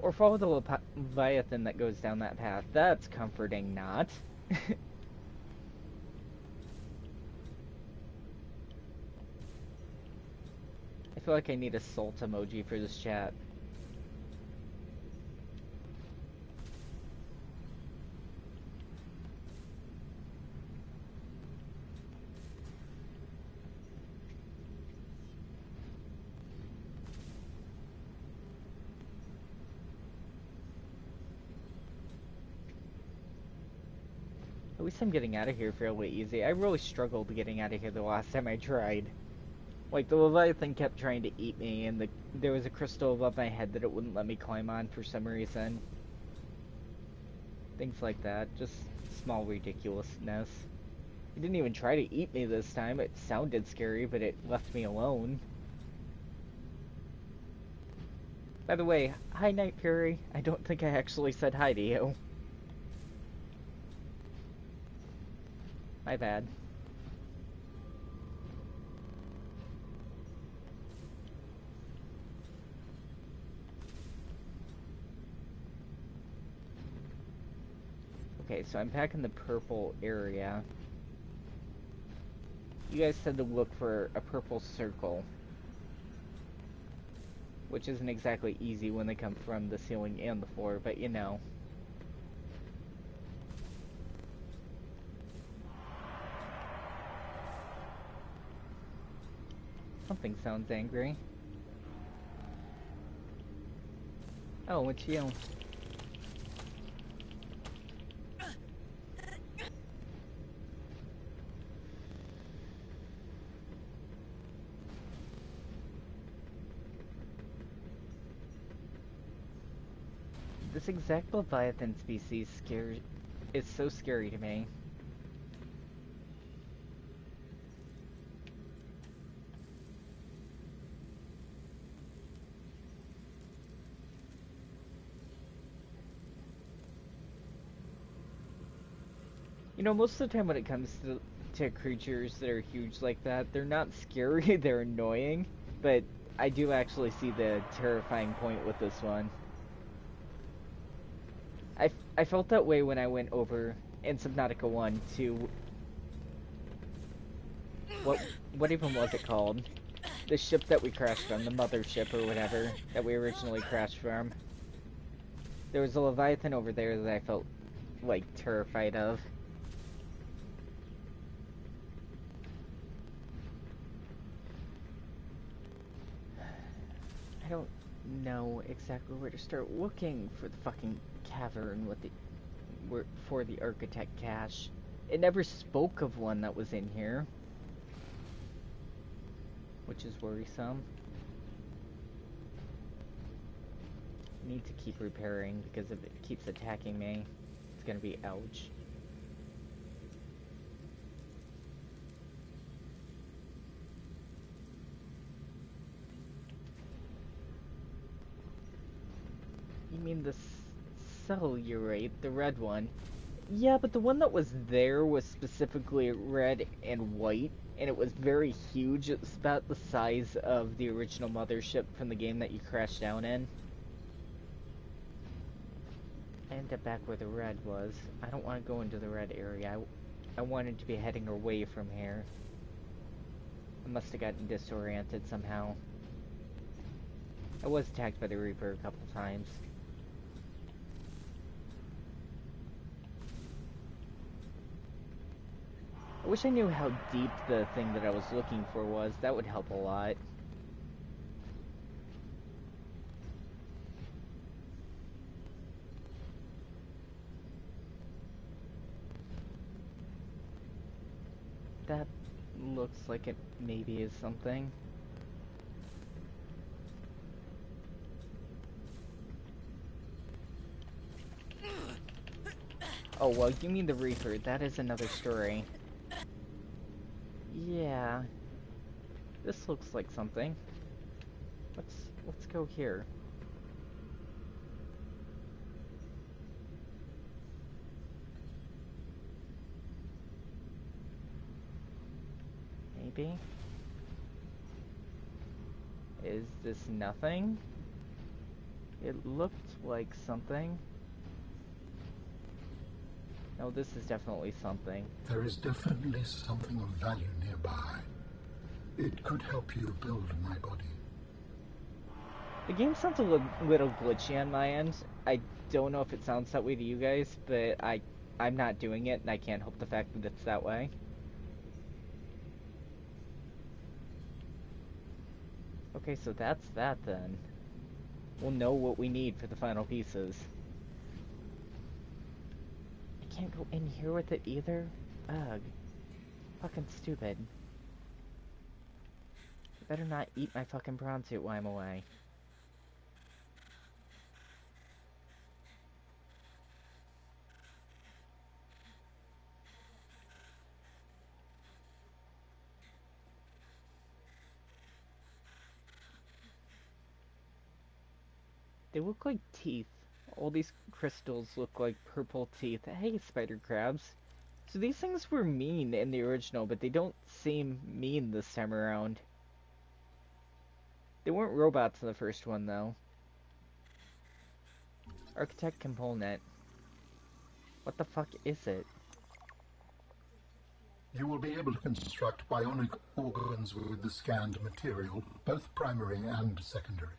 Or follow the Leviathan that goes down that path. That's comforting, not. I feel like I need a salt emoji for this chat. At least I'm getting out of here fairly easy. I really struggled getting out of here the last time I tried. Like, the Leviathan kept trying to eat me, and there was a crystal above my head that it wouldn't let me climb on for some reason. Things like that. Just small ridiculousness. It didn't even try to eat me this time. It sounded scary, but it left me alone. By the way, hi Night Fury. I don't think I actually said hi to you. My bad. Okay, so I'm back in the purple area. You guys said to look for a purple circle, which isn't exactly easy when they come from the ceiling and the floor, but you know. Something sounds angry. Oh, it's you. This exact Leviathan species is so scary to me. You know, most of the time when it comes to creatures that are huge like that, they're not scary, they're annoying, but I do actually see the terrifying point with this one. I felt that way when I went over in Subnautica 1 to what even was it called? The ship that we crashed from, the mothership or whatever that we originally crashed from. There was a Leviathan over there that I felt like terrified of. I don't know exactly where to start looking for the fucking cavern with for the architect cache. It never spoke of one that was in here, which is worrisome. I need to keep repairing because if it keeps attacking me, it's gonna be ouch. You mean the cellulite, the red one? Yeah, but the one that was there was specifically red and white, and it was very huge. It's about the size of the original mothership from the game that you crashed down in. I ended up back where the red was. I don't want to go into the red area. I wanted to be heading away from here. I must have gotten disoriented somehow. I was attacked by the Reaper a couple times. I wish I knew how deep the thing that I was looking for was. That would help a lot. That looks like it maybe is something. Oh, well, you mean the Reaper. That is another story. Yeah. This looks like something. Let's go here. Maybe? Is this nothing? It looked like something. No, this is definitely something. There is definitely something of value nearby. It could help you build my body. The game sounds a little glitchy on my end. I don't know if it sounds that way to you guys, but I'm not doing it, and I can't help the fact that it's that way. Okay, so that's that then. We'll know what we need for the final pieces. I can't go in here with it either? Ugh. Fucking stupid. You better not eat my fucking prawn suit while I'm away. They look like teeth. All these crystals look like purple teeth. Hey, spider crabs. So these things were mean in the original, but they don't seem mean this time around. They weren't robots in the first one, though. Architect component. What the fuck is it? You will be able to construct bionic organs with the scanned material, both primary and secondary.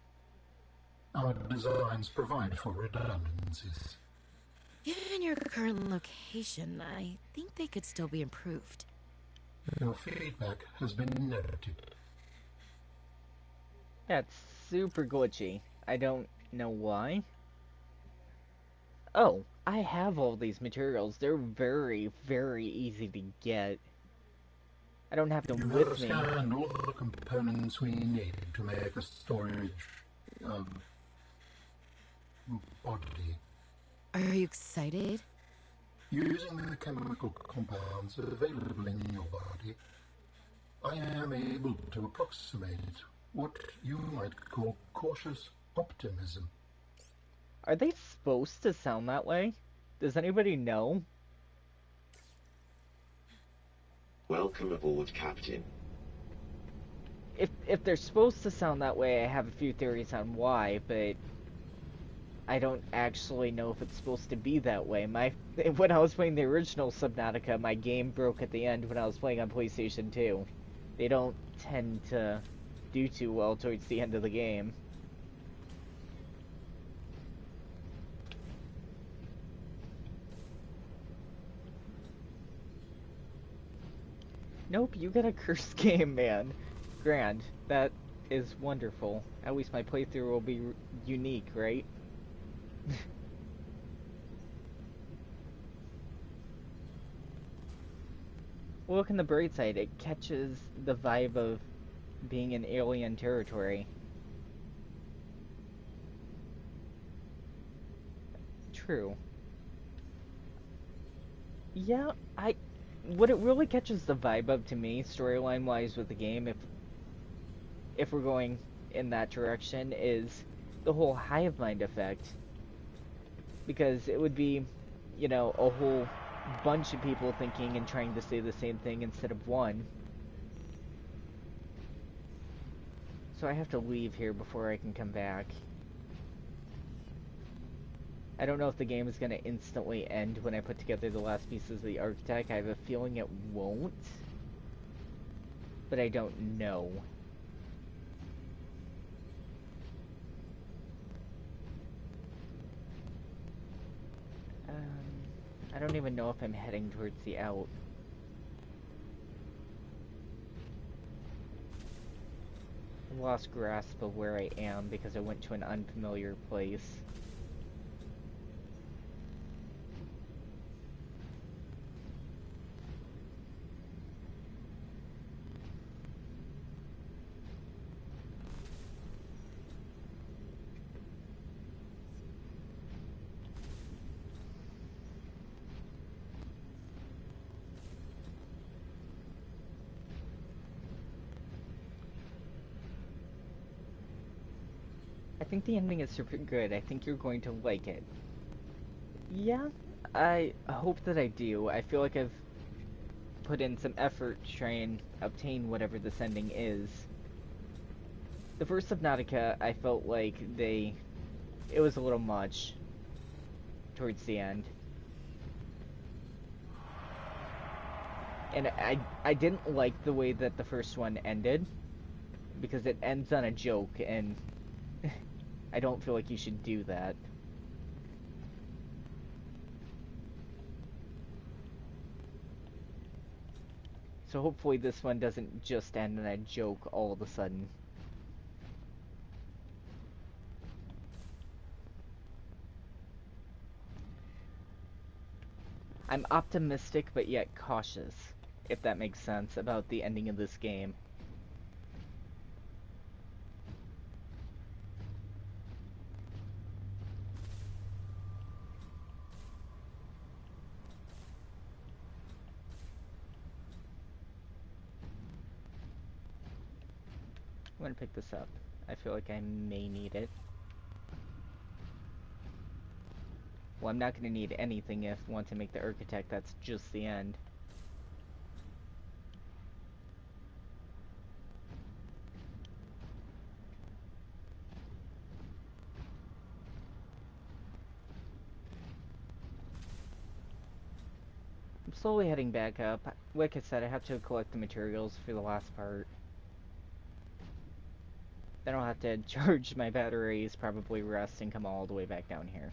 Our designs provide for redundancies. Given your current location, I think they could still be improved. Your feedback has been noted. Yeah, it's super glitchy. I don't know why. Oh, I have all these materials. They're very, very easy to get. I don't have them You with have me. scanned all the components we need to make a storage body. Are you excited? Using the chemical compounds available in your body, I am able to approximate what you might call cautious optimism. Are they supposed to sound that way? Does anybody know? Welcome aboard, Captain. If they're supposed to sound that way, I have a few theories on why, but I don't actually know if it's supposed to be that way. When I was playing the original Subnautica, my game broke at the end when I was playing on PlayStation 2. They don't tend to do too well towards the end of the game. Nope, you got a cursed game, man. Grand. That is wonderful. At least my playthrough will be unique, right? Look on the bright side, it catches the vibe of being in alien territory. True. Yeah, what it really catches the vibe of to me, storyline wise with the game, if we're going in that direction, is the whole hive mind effect. Because it would be, a whole bunch of people thinking and trying to say the same thing instead of one. So I have to leave here before I can come back. I don't know if the game is going to instantly end when I put together the last pieces of the architect. I have a feeling it won't. But I don't know. I don't even know if I'm heading towards the out. I lost grasp of where I am because I went to an unfamiliar place. I think the ending is super good. I think you're going to like it. Yeah, I hope that I do. I feel like I've put in some effort to try and obtain whatever this ending is. The first Subnautica, I felt like it was a little much towards the end. And I didn't like the way that the first one ended, because it ends on a joke, and I don't feel like you should do that. So hopefully this one doesn't just end on a joke all of a sudden. I'm optimistic but yet cautious, if that makes sense, about the ending of this game. I'm gonna pick this up. I feel like I may need it. Well, I'm not going to need anything if I want to make the architect. That's just the end. I'm slowly heading back up. Like I said, I have to collect the materials for the last part. Then I'll have to charge my batteries, probably rest, and come all the way back down here.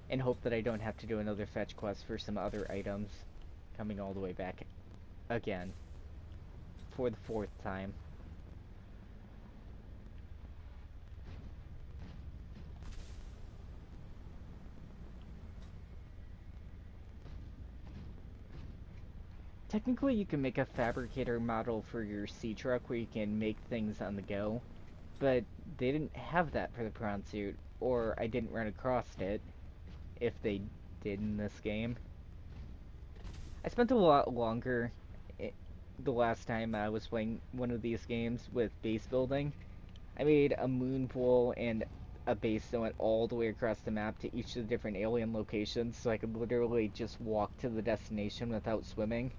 And hope that I don't have to do another fetch quest for some other items. Coming all the way back again. For the 4th time. Technically, you can make a fabricator model for your sea truck where you can make things on the go, but they didn't have that for the prawn suit, or I didn't run across it, if they did in this game. I spent a lot longer the last time I was playing one of these games with base building. I made a moon pool and a base that went all the way across the map to each of the different alien locations, so I could literally just walk to the destination without swimming.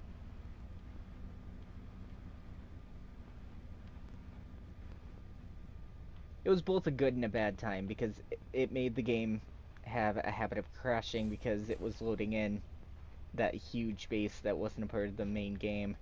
It was both a good and a bad time because it made the game have a habit of crashing because it was loading in that huge base that wasn't a part of the main game.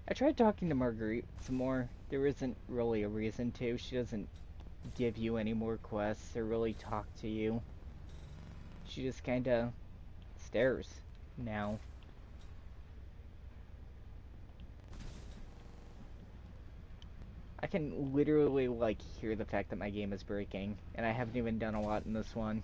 I tried talking to Marguerite some more. There isn't really a reason to. She doesn't give you any more quests or really talk to you. She just kinda stares now. I can literally, like, hear the fact that my game is breaking, and I haven't even done a lot in this one.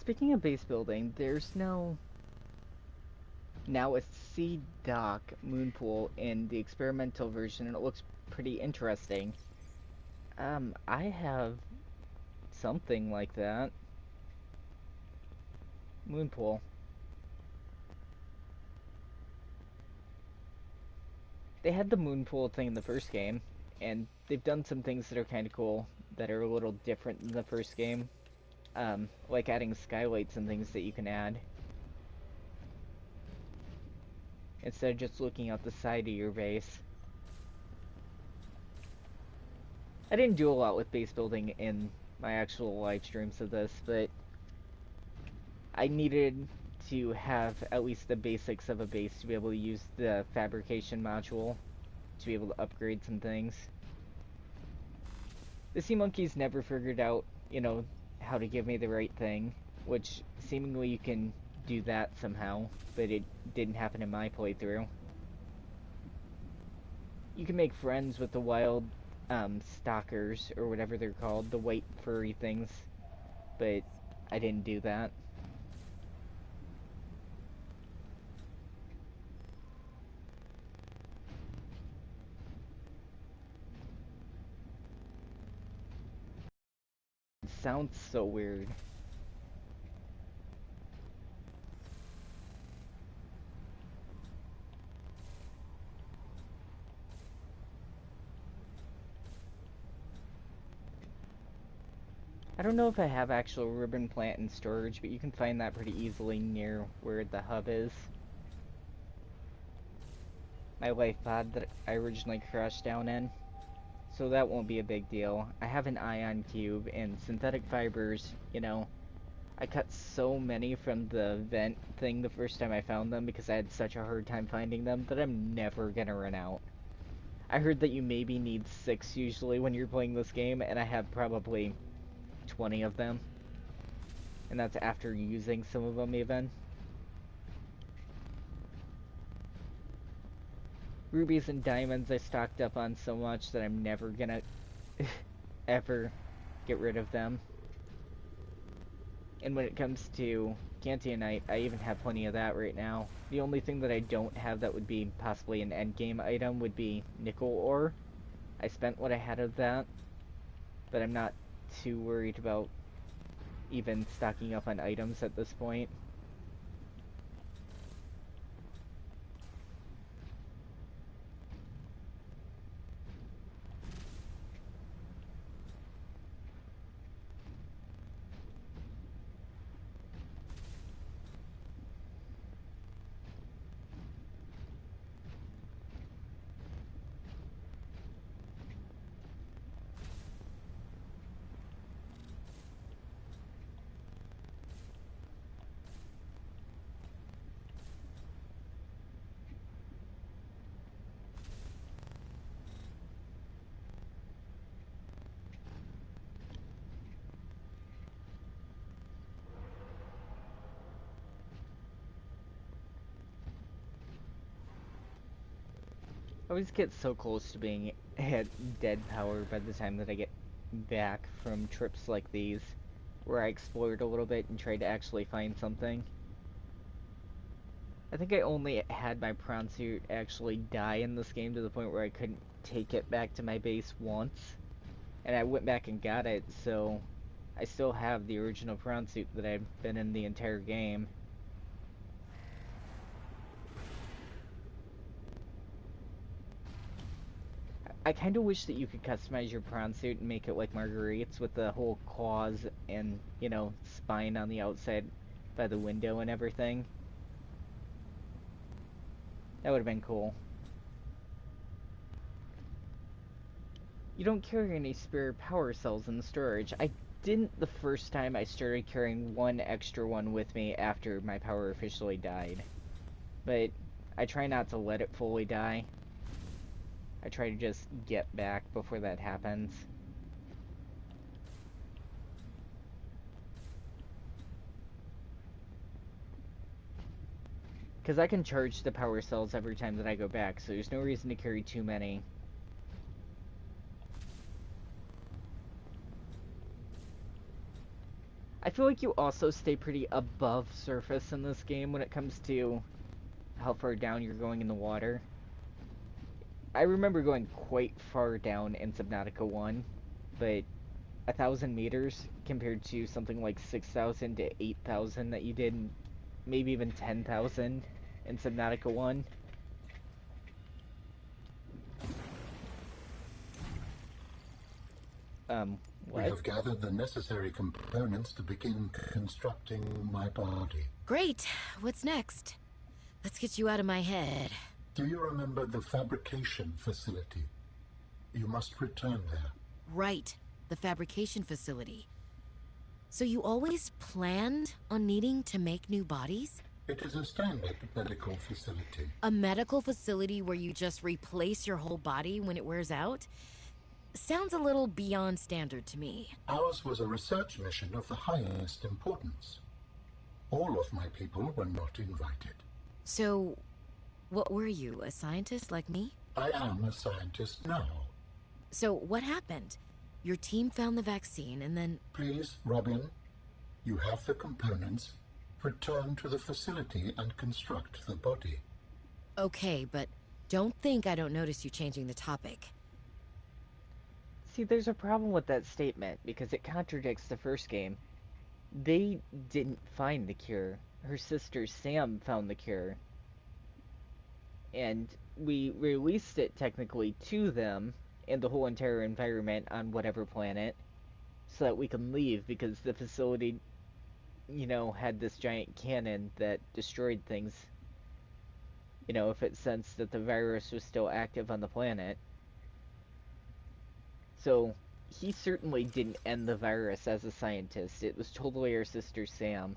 Speaking of base building, there's now a sea dock moon pool in the experimental version, and it looks pretty interesting. I have something like that. Moon pool. They had the moon pool thing in the first game, and they've done some things that are kind of cool that are a little different than the first game. Like adding skylights and things that you can add. Instead of just looking out the side of your base. I didn't do a lot with base building in my actual live streams of this, but I needed to have at least the basics of a base to be able to use the fabrication module to be able to upgrade some things. The Sea Monkeys never figured out, how to give me the right thing, which seemingly you can do that somehow, but it didn't happen in my playthrough. You can make friends with the wild stalkers, or whatever they're called, the white furry things, but I didn't do that. It sounds so weird. I don't know if I have actual ribbon plant in storage, but you can find that pretty easily near where the hub is. My life pod that I originally crashed down in. So that won't be a big deal. I have an ion cube and synthetic fibers, I cut so many from the vent thing the first time I found them because I had such a hard time finding them that I'm never gonna run out. I heard that you maybe need 6 usually when you're playing this game, and I have probably 20 of them. And that's after using some of them even. Rubies and diamonds I stocked up on so much that I'm never gonna ever get rid of them. And when it comes to Cantionite, I even have plenty of that right now. The only thing that I don't have that would be possibly an endgame item would be nickel ore. I spent what I had of that, but I'm not too worried about even stocking up on items at this point. I always get so close to being at dead power by the time that I get back from trips like these, where I explored a little bit and tried to actually find something. I think I only had my prawn suit actually die in this game to the point where I couldn't take it back to my base once. And I went back and got it, so I still have the original prawn suit that I've been in the entire game. I kind of wish that you could customize your prawn suit and make it like Marguerite's with the whole claws and, you know, spine on the outside by the window and everything. That would have been cool. You don't carry any spare power cells in the storage. I didn't the first time I started carrying one extra one with me after my power officially died. But I try not to let it fully die. I try to just get back before that happens. Because I can charge the power cells every time that I go back, so there's no reason to carry too many. I feel like you also stay pretty above surface in this game when it comes to how far down you're going in the water. I remember going quite far down in Subnautica 1, but 1,000 meters compared to something like 6,000 to 8,000 that you did, maybe even 10,000 in Subnautica 1. We What? have gathered the necessary components to begin constructing my body. Great. What's next? Let's get you out of my head. Do you remember the fabrication facility? You must return there. Right. The fabrication facility. So you always planned on needing to make new bodies? It is a standard medical facility. A medical facility where you just replace your whole body when it wears out? Sounds a little beyond standard to me. Ours was a research mission of the highest importance. All of my people were not invited. So, what were you, a scientist like me? I am a scientist now. So, what happened? Your team found the vaccine and then... Please, Robin, you have the components. Return to the facility and construct the body. Okay, but don't think I don't notice you changing the topic. See, there's a problem with that statement because it contradicts the first game. They didn't find the cure. Her sister Sam found the cure. And we released it technically to them and the whole entire environment on whatever planet so that we can leave because the facility, you know, had this giant cannon that destroyed things. You know, if it sensed that the virus was still active on the planet. So he certainly didn't end the virus as a scientist. It was totally our sister Sam.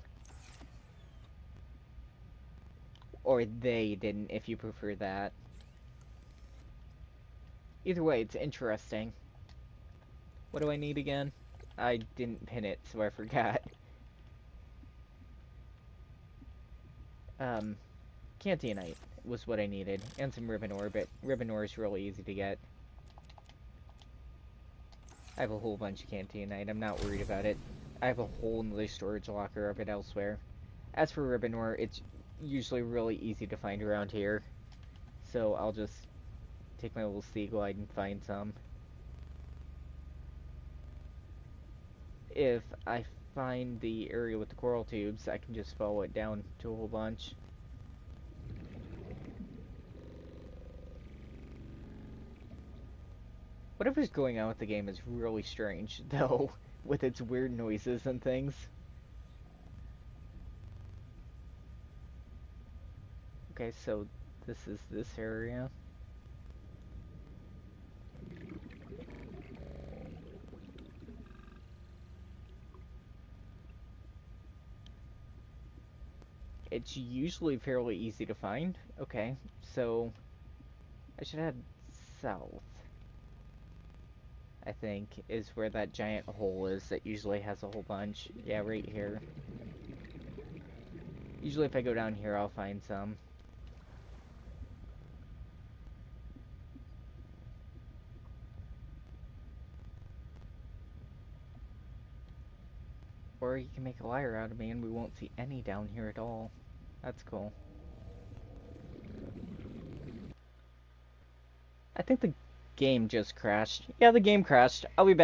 Or they didn't, if you prefer that. Either way, it's interesting. What do I need again? I didn't pin it, so I forgot. Cantionite was what I needed, and some ribbon ore, but ribbon ore is really easy to get. I have a whole bunch of cantionite, I'm not worried about it. I have a whole nother storage locker of it elsewhere. As for ribbon ore, it's usually really easy to find around here. So I'll just take my little sea glide and find some. If I find the area with the coral tubes, I can just follow it down to a whole bunch. Whatever's going on with the game is really strange, though, with its weird noises and things. Okay, so this is this area. It's usually fairly easy to find. Okay, so I should head south. I think is where that giant hole is that usually has a whole bunch. Yeah, right here. Usually if I go down here, I'll find some. Or you can make a liar out of me and we won't see any down here at all. That's cool. I think the game just crashed. Yeah, the game crashed. I'll be back.